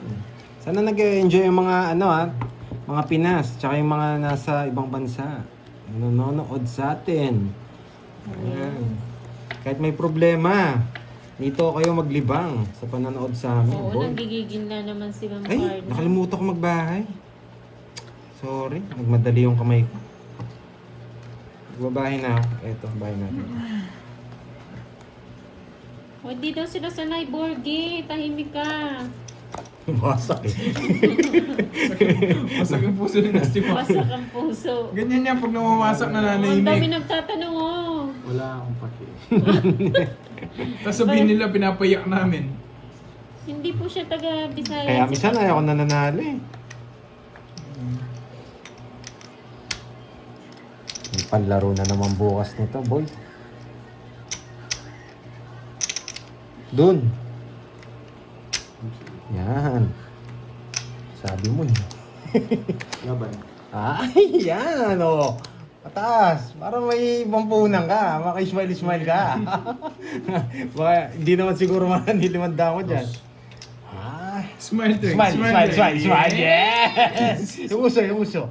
Sana nag-enjoy yung mga, ano mga Pinas, tsaka yung mga nasa ibang bansa. Nanonood sa atin. Ayan. Kahit may problema, dito kayo maglibang sa panonood sa amin. Oo, Boy. nagigigil na naman si Ma'am Ay, Carla. nakalimutan ko magbahay. Sorry, nagmadali yung kamay ko. Magbabahay na ako. Eto, bahay natin. O, di daw sila sanay, Borgie. Tahimik ka. Wasak eh. Masag ang puso ni Nasty Mom. Wasak ang puso. Ganyan yan pag namawasak na Ang dami nanahimik. nagtatanong, oh. Wala akong paki. Tapos sabihin nila pinapayak namin. Hindi po siya taga Bisaya. Kaya minsan ayaw ko na nanalo eh. May panlaro na naman bukas nito, boy. Dun. Yan. Sabi mo eh. Laban. Ay, yan oh. Pataas. Parang may ibang punan ka. Maka-smile-smile ka. Baka, hindi naman siguro mananiliman ko dyan. Ay. Smile to. Smile. Yes! Yung uso.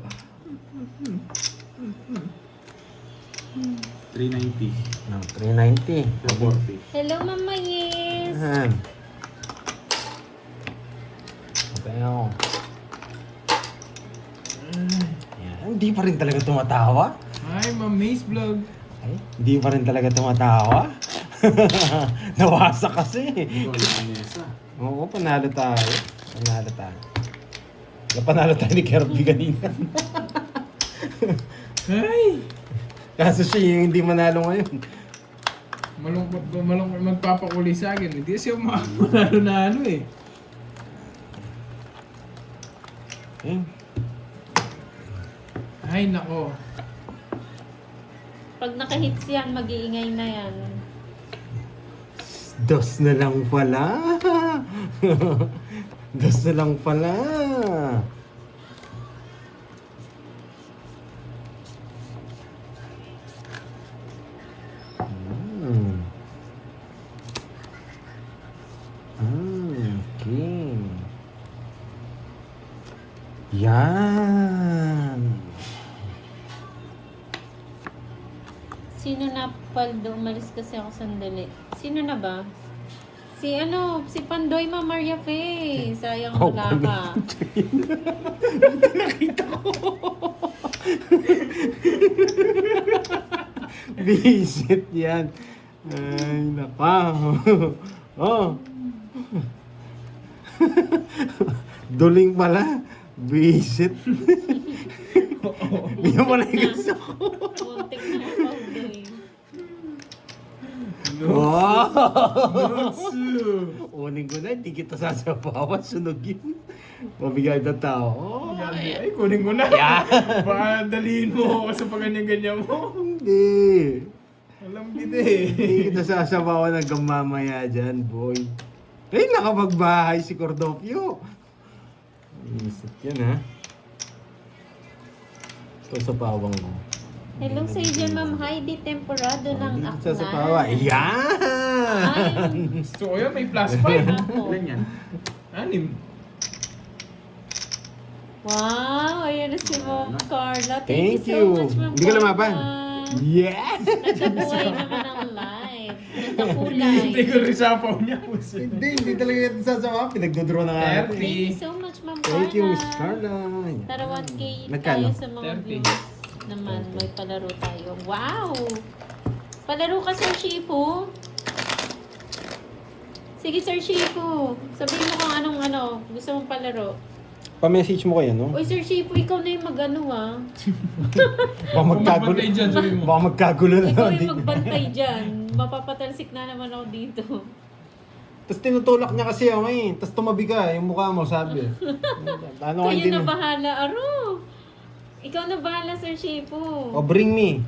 390. No, 390. 440. Hello, Mama Yes. Yan. Okay ako. Yan. Hindi pa rin talaga tumatawa. Hi, Ma'am Mace Vlog. Ay, hindi pa rin talaga tumatawa. Nawasak kasi. Ikaw yung Vanessa. Oo, panalo tayo. Panalo tayo ni Kirby kanina. Hi! Kaso siya yung hindi manalo ngayon. Malungkot magpapakuli sa akin. Hindi siya manalo-nalo eh. Eh, Ay, nako. Pag naka-hits yan, mag-iingay na yan. dos na lang pala. Dos na lang pala. Okay. Yan. Sino na Paldo? Umalis kasi ako sandali. Sino na ba? Si Pandoy Ma Maria Faye. Sayang Oh, wala ka. Visit yan. Ay, naka. Oh. Duling pala. Visit. Hindi mo na gusto ko. Muntik na ako, Pandoy. Wow! Nutsu! Unin ko na, hindi kita sasabawan. Sunog yun. Mabigay na tao. Ay, kunin ko na. Yeah. Baka dalihin mo ako sa pag-ganyan-ganyan mo. Hindi. Alam kita eh. Hindi kita sasabawan hanggang mamaya dyan, boy. Ay, nakapagbahay si Cordopio. Isip yan, ha? Ito sa pawang mo. Hello sa iyo dyan, Ma'am Heidi Temporado ng Hindi kita sasabawa. Aklan. Ayan! Gusto ko yun, may plus 5. Ako. Ilan yan? 6. Wow, ayan na si Ma'am Carla. Thank Thank you you. so much, Ma'am Hindi ka lumaban. Carla. Yes! Nagkabuhay naman ang live. Nagkakulay. Hindi ko rin sapaw niya. Hindi talaga kita sasabawan. Pinagdodraw na nga. 30. natin. Thank you so much, Ma'am Carla. Thank you, Miss Carla. Tara, 1K Magkano? tayo sa mga 30. views naman. May palaro tayo. Wow! Palaro ka, Sir Shifu. Sige, Sir Shifu. Sabihin mo kung anong gusto mong palaro. Pa-message mo kayo, no? Uy, Sir Shifu, ikaw na yung mag-ano ah. Baka magkagulo. Magbantay dyan, sabi mo. Baka magkagulo na Ikaw naman yung dito. magbantay dyan. Mapapatalsik na naman ako dito. Tapos tinutulak niya kasi ako eh. Tapos tumabi ka, yung mukha mo, sabi. Ano ka Kayo hindi na na? bahala, Aro. Ikaw na bahala, Sir Shifu. Oh, bring me.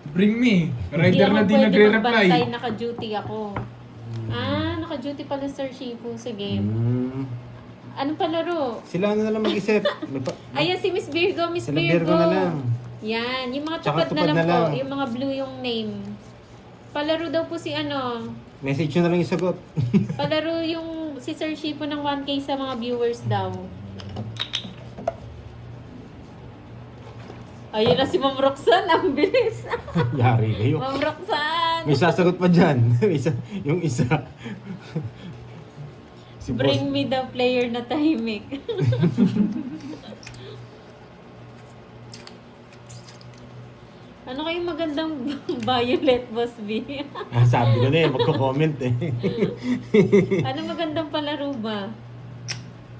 Bring me. Hindi Rider ako na di pwede nagre-reply. magbantay, naka-duty ako. Ah, naka-duty pala, Sir Shifu. Sige. Anong palaro? Sila na lang mag-isip. Ayan si Miss Virgo, Miss Sila Virgo. Virgo na lang. Yan, yung mga Tsaka tupad na tupad lang na po. lang. Yung mga blue yung name. Palaro daw po si ano. Message nyo na lang yung sagot. Palaro yung si Sir Shifu ng 1K sa mga viewers daw. Ayun na si Ma'am Roxanne, ang bilis. Yari kayo. Ma'am Roxanne. May sasagot pa dyan. Yung isa. Si Bring me the player na tahimik. Ano kayong magandang violet, Boss B? Sabi ko na eh, magko-comment eh. Ano magandang palaro ba?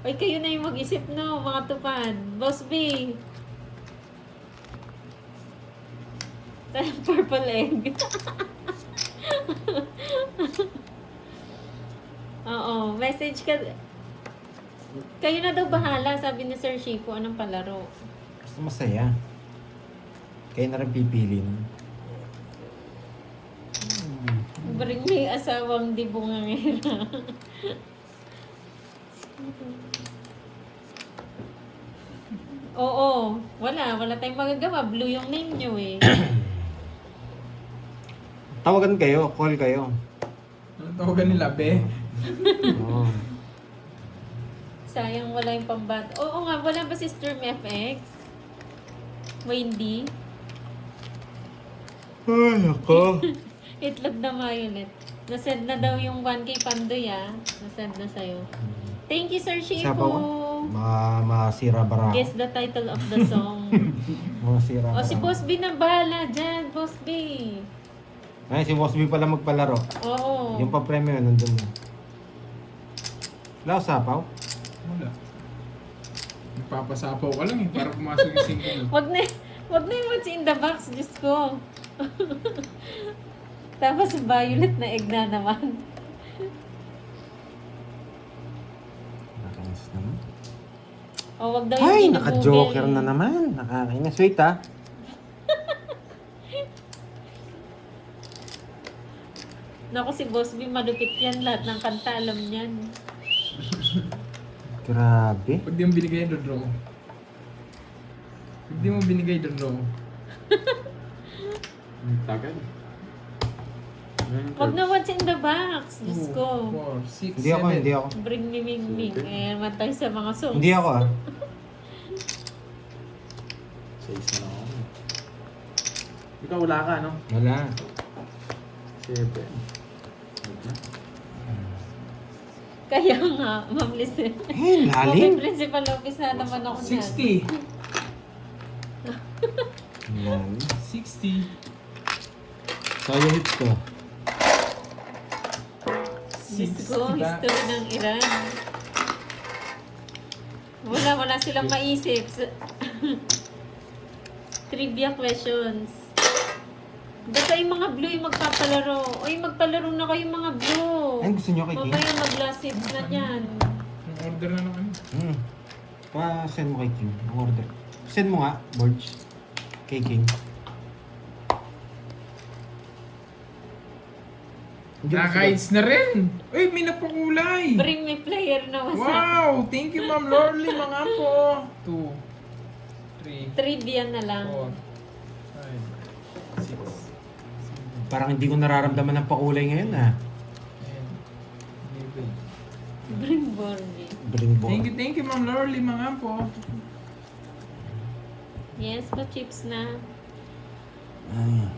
Ay, kayo na yung mag-isip, no, mga tupad. Boss B. Purple egg. Oo, message ka. Kayo na daw bahala, sabi ni Sir Shifu, anong palaro. Basta masaya. Kayo na rin pipili. Bring me asawang di bungangera. Oo, wala tayong magagawa. Blue yung name nyo eh. Tawagan kayo, call kayo. Ano tawagan nila, be? Oo. Sayang wala yung pambat. Oo nga, wala ba si Storm FX? Wendy? Ay, ako. Itlog na violet. Nasend na daw yung 1K Pandoy ah. Nasend na sa'yo. Thank you, Sir Siya Shifu. pa ba? Masira bara. Guess the title of the song. Masira O si bara. Boss B na bahala dyan, Boss B. Ay, si Boss B pala magpalaro. Oo. Yung pa-premyo nandun na. Wala ko sapaw? Wala. Nagpapasapaw ka lang eh, para pumasok yung single. Wag na yung what's in the box, Diyos ko. Tapos violet na egg na naman. Nakakainis naman. O wag daw yung Ay, ginugugel. naka-joker na naman. Nakakainis. Wait ah. Naku, si Boss B, malupit yan. Lahat ng kanta, alam niyan. Grabe. Pag di mo binigay yung draw. Pag di mo binigay yung draw. Tagal. Wag na what's in the box, Diyos ko. 4, 6, Hindi ako. Bring me Ming Ming. Eh, naman tayo sa mga songs. Hindi ako ah. Sa isa na ako. Ikaw wala ka, no? Wala. 7. Kaya nga, Ma'am Lizette. Eh, lalim. Principal office na naman ako niyan. 60. Yan. 60. Sa'yo hits ko. Diyos ko, history ng Iran. Wala silang maisip. Trivia questions. Basta yung mga blue yung magpapalaro. Uy, magpalaro na kayo mga blue. Ay, gusto nyo kay King? Mamaya mag-last hits na yan. Yung order na naman. Pa-send mo kay King. Ang order. Send mo nga, Borge. Kay King. Hindi ko Naka-heights na rin. Uy, may napakulay. Bring me player na wasa. Wow! Thank you, Ma'am Lorly, mga po. 2, 3, Trivia na lang. 4, 5, 6, Parang hindi ko nararamdaman ng pakulay ngayon ah. 7, 8. Bring Borgie. Bring ball. Thank you, Ma'am Lorly, mga po. Yes, pa-chips na. Ay.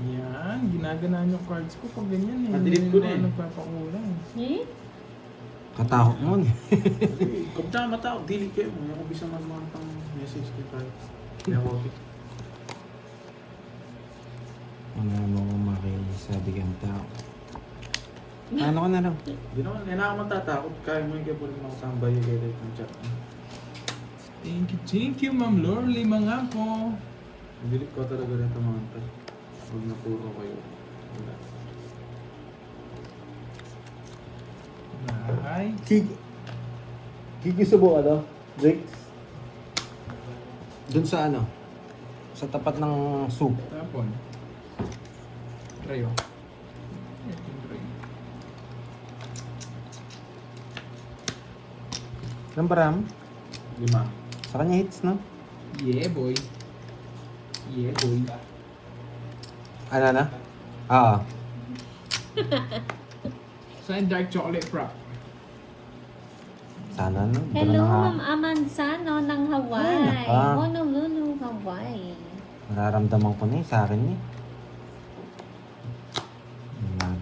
Yan, ginaganaan yung cards ko pag ganyan eh. Delete ko na eh. Nagpapakulay. Eh? Katakot mo. Kung na matao, dili kayo mo. Yung kung bisa magmantang message kay tayo. Kaya wag. Ano mo kung makisabi kang tao. Ano ka na lang? Hindi naman, hindi na ako matatakot. Kaya mo yung kaya po rin ako tambay yung kaya ng chat. Thank you, Ma'am Lorly, mga po. Delete ko talaga rin ito mga ito. Huwag na puro kayo. Wala. Bye. Kikisubo ano? Jake? Doon sa ano? Sa tapat ng soup. Tapon. Rayo. Ng baram? 5. Sa kanya hits, no? Yeah, boy. Yeah, boy. Ano na? Ah. Sa dark chocolate frap. Sana, no? Hello, Wala na Ma'am Amansano ng Hawaii. Ay, naka. Honolulu, Hawaii. Nararamdaman ko na sa akin eh.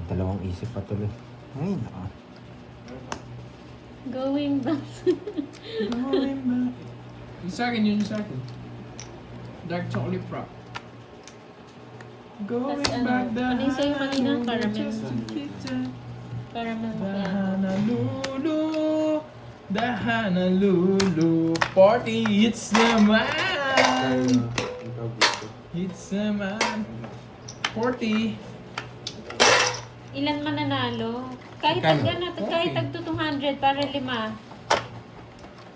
Dalawang isip pa tuloy. Ay, naka. Going back. Going back. Yung sa akin, yun yung sa akin. Dark chocolate frap. Going Tas ano, back the ano yung sa'yo kanina? Caramel. just to get you. Caramel The macchiato. Honolulu, the Honolulu party, it's the man. Ikaw gusto. It's the man. 40. Ilan mananalo? Kahit Magkano? tag ano, kahit tag 200 para 5.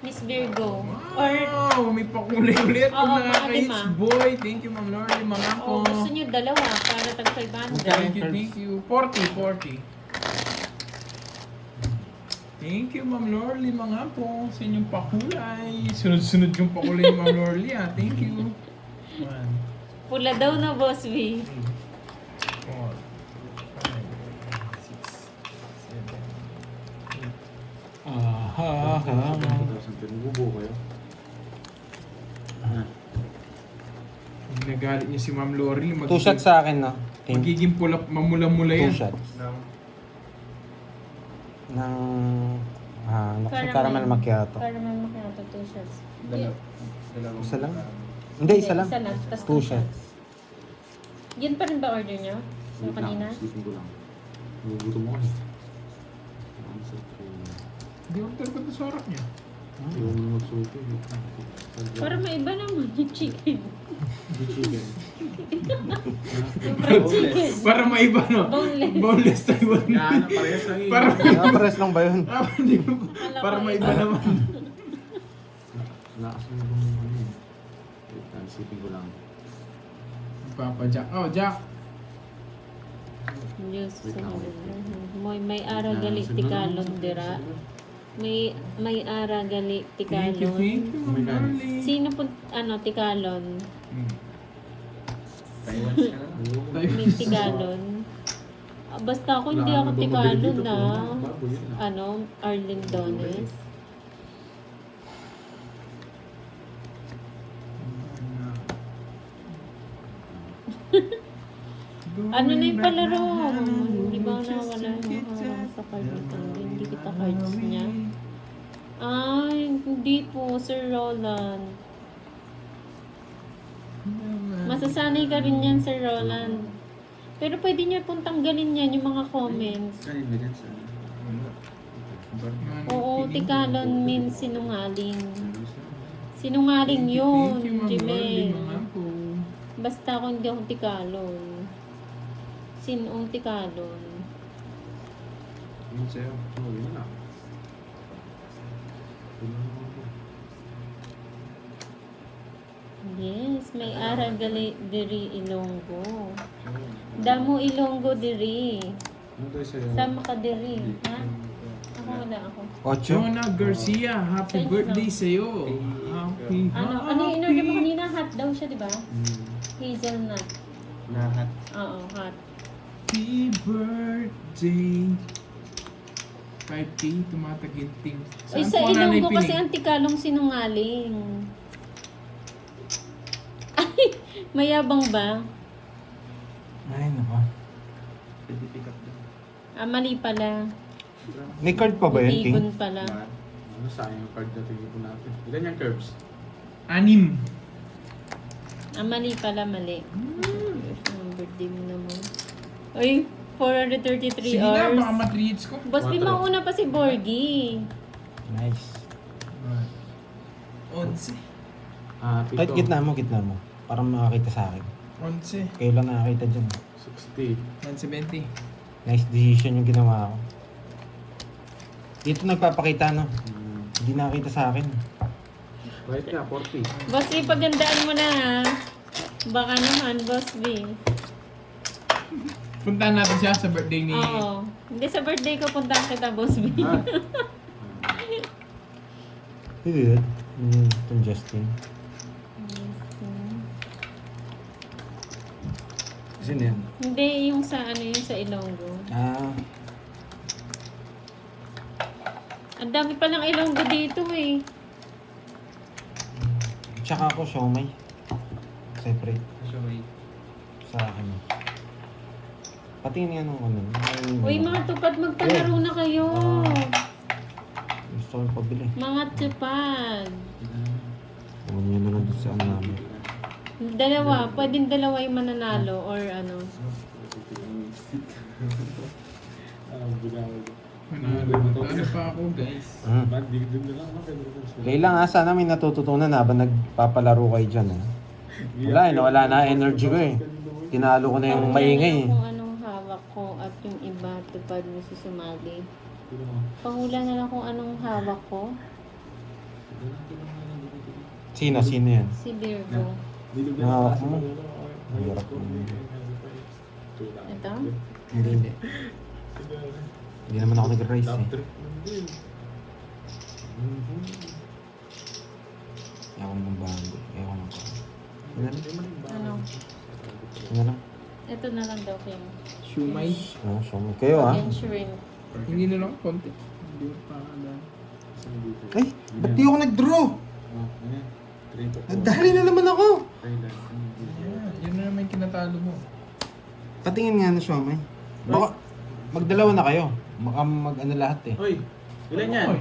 Miss Virgo. Or, Wow, may pakulay ulit Oo, pag mga nakaka-hits, lima. boy. Thank you, Ma'am Lordy, mga po. gusto nyo dalawa para tag 500. Thank you. 40. Thank you, Ma'am Lorly, mga po, sa inyong pakulay. Sunod-sunod yung pakulay ni Ma'am Lorly, ah. Thank you. 1, Pula daw na, Boss V. 3, 4, 5, 6, 7, 8. Ah, 2,000 pero bubo kayo. Nagalit niya si Ma'am Lorly. 2 shots sa akin, no? Magiging pula, mamula-mula 2 yan. shots. Ng Caramel. caramel macchiato. Caramel macchiato, 2 shots. Isa lang? Hindi, isa lang. Isa lang, tas 2 shots. Yun pa rin ba order nyo? Yung kanina? Sleeping ko lang. Nagugutom mo kasi. Ang sarap ko. Hindi ako talaga sa oras niya. Yung magsuki. Para maiba naman yung chicken. chicken. Yung fried chicken. Para maiba, no? Boneless. Boneless Taiwan. Yan, parehas lang yun. Para, Pares lang ba yun? hindi ko. Alam Para ko maiba yun. naman. Lakas mo bang ano yun? Wait, sleeping ko lang. Papa Jack. Oh, Jack. Diyos Wait sa lang. may ara gali tikalon dira. May ara gali Thank you, tikalon. Ma'am Lorly. Sino po tikalon? Taiwan ka na. May tikalon. Basta ako hindi ako tikalon na. Ano, Arlene Dones. Ano na yung palaro? Hindi ba ako nawala sa card nito? Hindi kita cards niya. Ay, hindi po, Sir Roland. Masasanay ka rin yan, Sir Roland. Pero pwede niyo pong tanggalin yan, yung mga comments. Kanin ba dyan sa... Oo, tikalon means sinungaling. Sinungaling yun, Jimel. Basta ako hindi ako tikalon. Sinong tikalon. Yun sa'yo. Oo, yun na. Yes, may ara gali diri Ilonggo. Damo Ilonggo diri. Ano tayo sa'yo? Sama ka diri, ha? Ako wala ako. 8. Jonah Garcia, happy Thanks, birthday no? sa'yo. Happy Ano yung in-order mo kanina? Hot daw siya, di ba? Hmm. Hazelnut. Lahat. Oo, hot. Happy birthday. 5K, tumataginting. Uy, sa Ilonggo kasi ang tikalong sinungaling. Ay, mayabang ba? Ay, nako. Pwede pick up din. Mali pala. May card pa ba yan, King? Ibon pala. Lahat. Ano sayang yung card na tingin po natin. Ilan yung curves? 6. Mali pala, mali. Ang birthday mo naman. Uy, 433 Sige na, hours. baka mat-reach ko. Boss B, 4. mauna pa si Borgie. Nice. 11. Pito. Kahit gitna mo. Para makakita sa akin. 11. Kayo lang nakakita dyan. 60. 170. Nice decision yung ginawa ko. Dito nagpapakita, no? Hindi nakakita sa akin. Right ka, 40. Boss B, pagandaan mo na ha. Baka naman, Boss B. Puntahan natin siya sa birthday ni... Oo. Hindi sa birthday ko, puntahan kita, Boss B. Ah. Hindi. Itong Justin. Sino yan? Hindi, yung sa Ilonggo. Ang dami palang Ilonggo dito eh. Tsaka ako, siomay. Separate. Sa akin. Pati yan ang ano. Uy, mga tupad, magpalaro na kayo. Gusto ko yung pabili. Mga tupad. Huwag nyo na lang doon sa ano namin. Dalawa, pwedeng dalawa yung mananalo or ano. Ano pa ako, guys? Kaya lang sana may natututunan habang nagpapalaro kayo dyan. Wala nawala na energy ko eh. Tinalo ko na yung maingay eh. Kung anong hawak ko at yung iba, tupad mo si sumali. Pahula na lang kung anong hawak ko. Sino yan? Si Virgo. Hawak mo. Hirap mo. Ito? Hindi. Hindi naman ako nag-race eh. Ayaw ko ng bago. Ayaw ko ng Ano? Ano lang? Ito na lang daw kayo. Shumay. Oo, so kayo ah. And shrimp. Hindi na lang konti. Hindi pa na. Ay, ba't di ako nag-draw? Nadali na naman ako. Yun na naman yung kinatalo mo. Patingin nga na siya, may. Baka magdalawa na kayo. Baka mag-ano lahat eh. Hoy, ilan yan? Oy,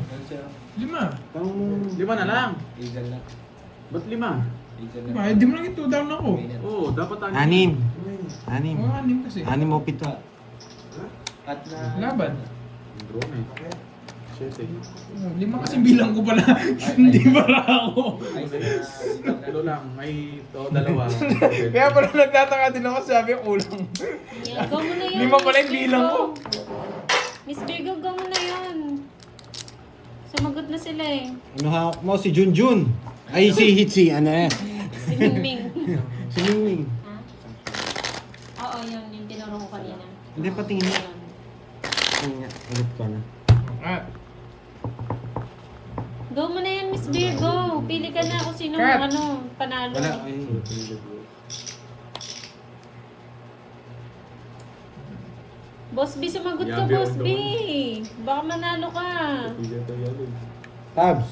5. 5 na lang. Ba't 5? Diba, hindi mo lang ito down ako. Oo, dapat 6. 6. Oo, 6 kasi. 6 o 7. Laban. Draw na eh. 7. 5 kasi bilang ko pala. Hindi pala ako. Tatlo lang. May dalawa. Kaya pala nagtataka din ako, sabi kulang. Yeah, go mo na yun. 5 pala yung Miss bilang Virgo. ko. Miss Virgo, go mo na yun. Sumagot na sila eh. Ano hawak mo? Si Junjun. Ay, si Hitsi. Ano eh? Si Mingming. Si Mingming. Ha? Oo, yun. Yung tinuro ko kanina. Hindi, patingin mo. Yun. Tingin nga. Ulit ko na. At, Go mo na yan, Miss Virgo. Pili ka na kung sino Cut. panalo. Wala. Ay. Boss B, sumagot ka, Yabi Boss ako B. doon. Baka manalo ka. Tabs.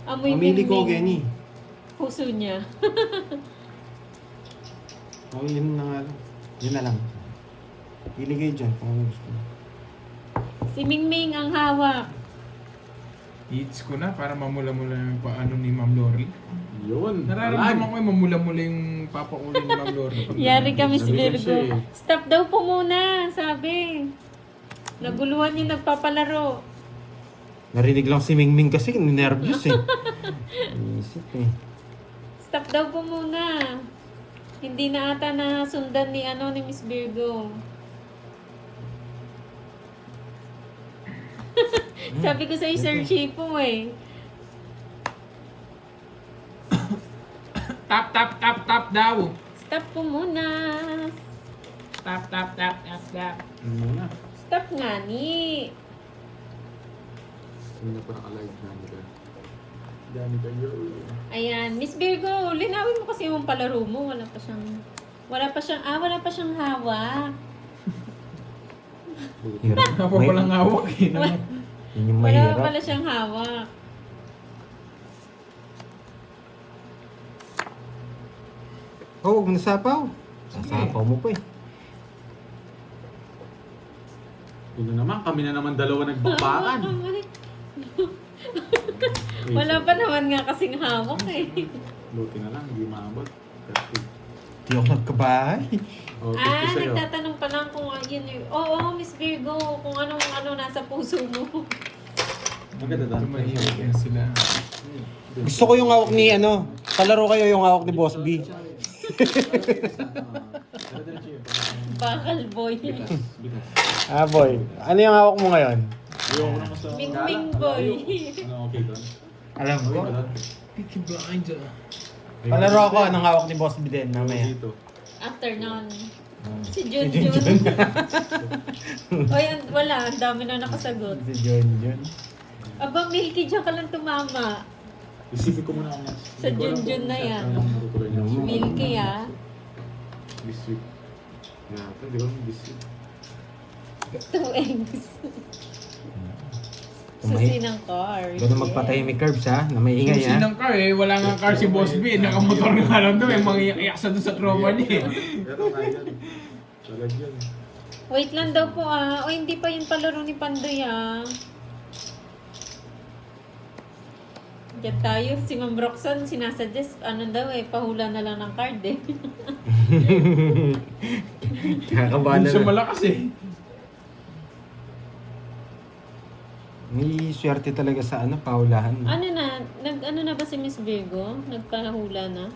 Amoy Mamili ko, Mingming. Kenny. Puso niya. Oh, yun na nga lang. Yun na lang. Pili kayo dyan kung ano gusto. Si Mingming ang hawak. hits ko na para mamula-mula yung paano ni Ma'am Lori. Yun. Nararamdaman ko yung mamula-mula yung papaulo ni Ma'am Lori. Yari ka, Miss Sabi Virgo. kasi, Stop daw po muna, sabi. Naguluhan yung nagpapalaro. Narinig lang si Mingming kasi, nervous eh. Isip eh. Stop daw po muna. Hindi na ata na sundan ni Miss Virgo. Sabi ko sa Sir Chipo eh. Tap, tap, tap, tap daw. Stop po muna. Tap, tap, tap, tap, tap. Ano muna? Stop nga ni. Hindi pa naka-live na nila. Dami kayo. Ayan, Miss Virgo, linawin mo kasi yung palaro mo. Wala pa siyang hawak. Hirap. Ako palang hawak eh. Yun yung Wala mahirap. pa pala siyang hawak. Oh, huwag mo nasapaw. Sasapaw mo pa eh. Yun na naman, kami na naman dalawa nagbakbakan. Wala pa naman nga kasing hawak eh. Luti na lang, hindi maabot. Di ako nagkabahay. Oh, thank you sa'yo. Nagtatanong pa lang kung yun yung... Oo, Miss Virgo, kung anong nasa puso mo. Maganda Tumahimik yan sila. Gusto ko yung hawak ni ano. Palaro kayo yung hawak ni Boss B. Bakal boy. Bigas. Ah, boy. Ano yung hawak mo ngayon? Ayoko naman sa... Ming boy. Ano, okay doon? Alam Okay ko. ba doon? Peaky Blinder. Palaro ako. Anong hawak ni Boss B din mamaya. Dito. After nun. Si Junjun. Oy, wala. Ang dami na nakasagot. Si Junjun. Aba, Milky, dyan ka lang tumama. Isipin ko muna ang next. Sa Hindi ko alam Junjun kung na saan yan. ang matutuloy next week. Milky, ah. This week. Yeah, hindi ko alam this week. 2 eggs. Susi Tumahi. ng car. Ganun magpatahimik Curbs ha. Na may ingay Susi ha. ng car eh. Wala nga car si Boss B. Nakamotor nga lang doon. May mangiyak sa doon sa trauma niya eh. Pero kaya yan. Sagad yan. Wait lang daw po ah. O hindi pa yun palaro ni Pandoy ah. Diyan tayo. Si Ma'am Roxanne sinasuggest ano daw eh. Pahula na lang ng card eh. Kakabahan Hindi siya na. malakas eh. May swerte talaga sa ano, paulahan. Ano na? Ano na ba si Miss Virgo? Nagpahula na?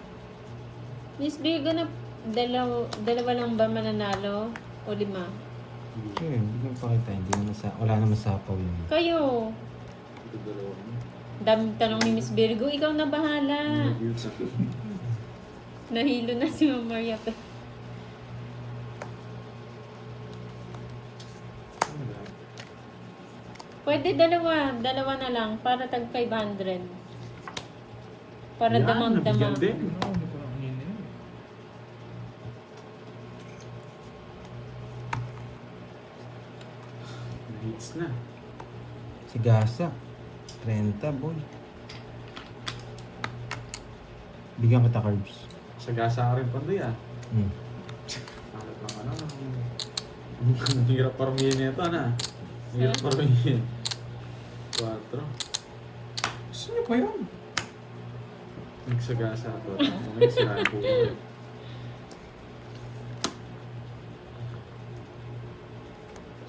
Miss Virgo na dalawa lang ba mananalo? O 5? Hindi ko pakita. Wala naman sapaw yun. Kayo. Ito dalawa. Daming tanong ni Miss Virgo. Ikaw na bahala. Nahilo na si Ma'am Maria. Pwede dalawa na lang para tag 500. Para Yan, damang-dama. nabigyan din. Oo, hindi ko lang yun eh. Hits na. Si Gasa. 30 boy. Bigyan kita Curbs. Sagasa ka rin Pandoy ah. Hmm. Alat lang ano. Ang hirap paramihin nito na. Ang hirap paramihin. 4. Gusto niyo pa yun? Nagsagasa ako. Ngayon sila po.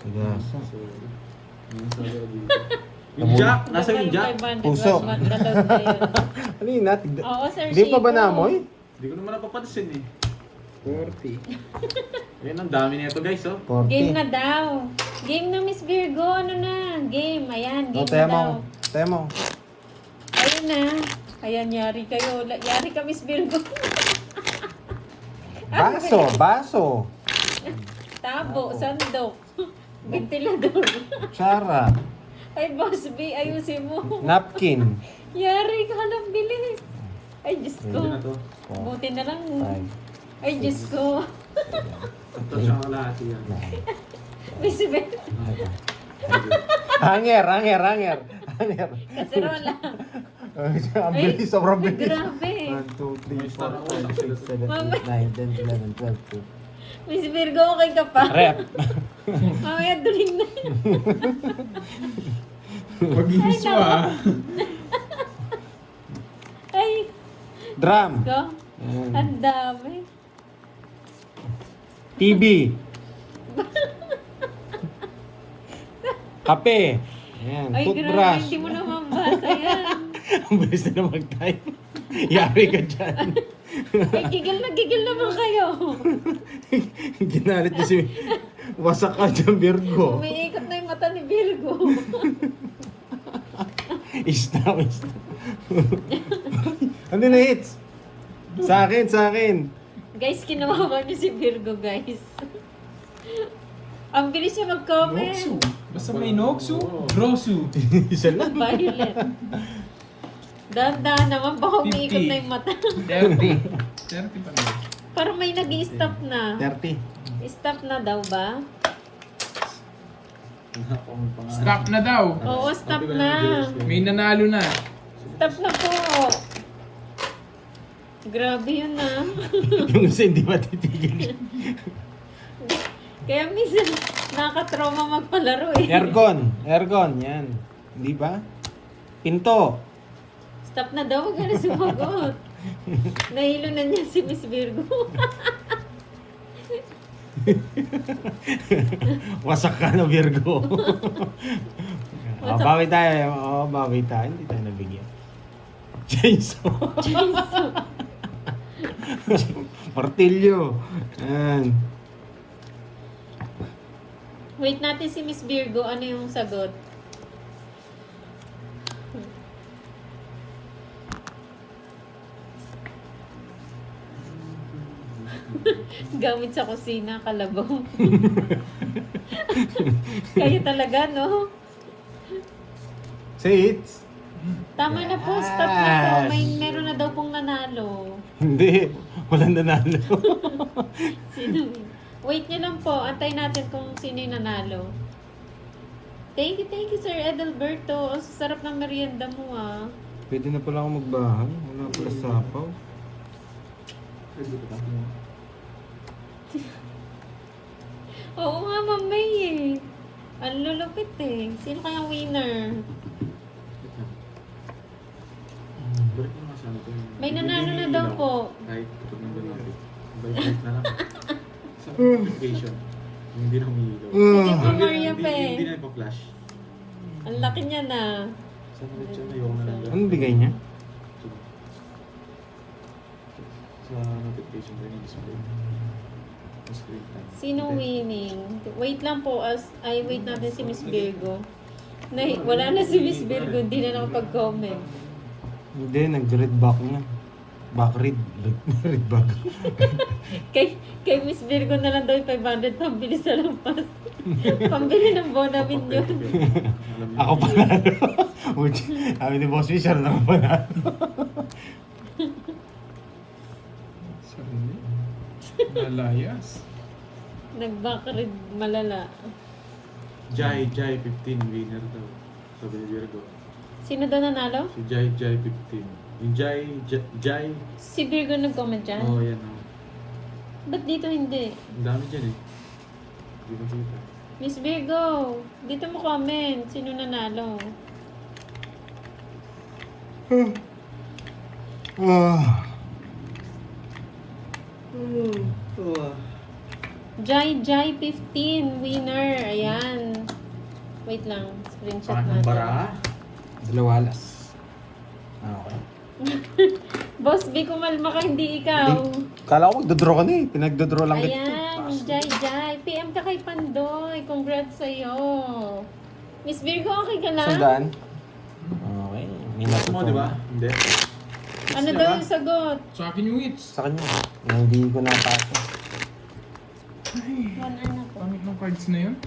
Si Gasa. Yung Jack! Nasa yung Jack? Puso. Ano yun na? Oo, Sir Hindi pa ba Chico. namoy? Hindi ko naman napapansin eh. 40. Yan, ang dami nito guys oh. 40. Game na daw. Game na Miss Virgo. Ano na? Game. Ayan, game O, na daw. Temo. Ayun na. Ayan, yari kayo. Yari ka Miss Virgo. Baso. Tabo, sandok. Ventilador. Kutsara. Ay, Boss B, ayusin mo. Napkin. Yari ka lang, bilis. Ay, Diyos ko. Hindi na to. Buti na lang. 5. Ay, Diyos ko. Ito siyang kalahati yan. Miss Virgo. Hanger. Kaserola. Ang bilis, sobrang Ay, bilis. grabe. 1, 2, 3, 4, 5, 6, 7, Mama. 8, 9, 10, 11, 12, Miss Virgo, okay ka pa? Rep. Mamaya, duling na. Pag-iiso ah. Ay, Drum. go. Ang dami. TV. Kape. Ayan. Ay, grabe. Toothbrush. Hindi mo na mabasa yan. Ang bilis na mag-type. Yari ka dyan. Ay, gigil naman kayo. Ginalit na si... Wasak ka dyan, Virgo. Umiikot na yung mata ni Virgo. Stop. Ano na hits? Sa akin. Guys, kinawawa niyo si Virgo, guys. Ang bilis niya mag-comment. Noksu. Basta may Noksu, Grosu. Isa lang. Violet. Dahan-dahan naman, baka umiikot na yung mata. 30. 30 pa naman. Parang may nag-i-stop na. 30. Stop na daw ba? Stop na daw. Oo, stop na. May nanalo na. Stop na po. Grabe yun ah. Yung isa hindi matitigil. Kaya minsan, nakatrauma magpalaro eh. Aircon. Yan. Hindi ba? Pinto. Stop na daw, huwag ka na sumagot. Nahilo na niya si Miss Virgo. Wasak ka na, Virgo. Wasak. Bawi tayo. Bawi tayo. Hindi tayo nabigyan. Chainsaw. Martilyo. Yan. Wait natin si Miss Virgo. Ano yung sagot? Gamit sa kusina, kalabaw. Kayo talaga, no? Say it. Tama na po, stop na po. Meron na daw pong nanalo. Hindi. Walang nanalo. Sino? Wait nyo lang po. Antay natin kung sino yung nanalo. Thank you, Sir Edelberto. Ang sarap ng merienda mo, ah. Pwede na pala ako magbahay. Wala pala sapaw. Oo nga, mamay eh. Ang lulupit eh. Sino kayang winner? Balik mo nga sana ito. May nanalo na daw po. Kahit kapag nandun natin. Balik na lang. Sa notification. Yung hindi na humihilaw. Sige po, Hindi- Maria hindi- pa eh. Hindi na nagpa-flash. Ang laki niya na. Saan ulit siya? Ayoko na lang. Anong bigay niya? Sa notification ko yung display. Sa screen time. Sino winning? Wait lang po. Wait natin si Miss Virgo. Wala na si Miss Virgo. Hindi na nakapag-comment. Hindi, nag-red back niya. Back red. Red back. Kay Miss Virgo na lang daw yung 500 pambili sa lampas. Pambili ng Bonavin yun. Ako panalo. Sabi ni Boss Fisher na ako panalo. Sarili. Nalayas. Nag-backread malala. Jai 15 winner daw. Sabi ni Virgo. Sino daw nanalo? Si Jai 15. Yung Jai. Si Virgo nag-comment dyan? Oh, yan oh. Ba't dito hindi? Ang dami dyan eh. Hindi ko kita. Miss Virgo, dito mo comment. Sino nanalo? Jai 15 winner. Ayan. Wait lang. Screenshot Parang natin. bara. Dalawalas. Okay. Boss B, kumalma ka, hindi ikaw. Kala ko magdodraw ka na eh. Pinagdodraw lang kita. Ayan, Jai. PM ka kay Pandoy. Congrats sa'yo. Miss Virgo, okay ka lang? Sandaan? Okay. May Mo, natutunan. di ba? Hindi. Ano daw yung sagot? Sa akin yung hits. Sa kanya. Na hindi ko napasa. One ano po. Pangit ng cards na yun.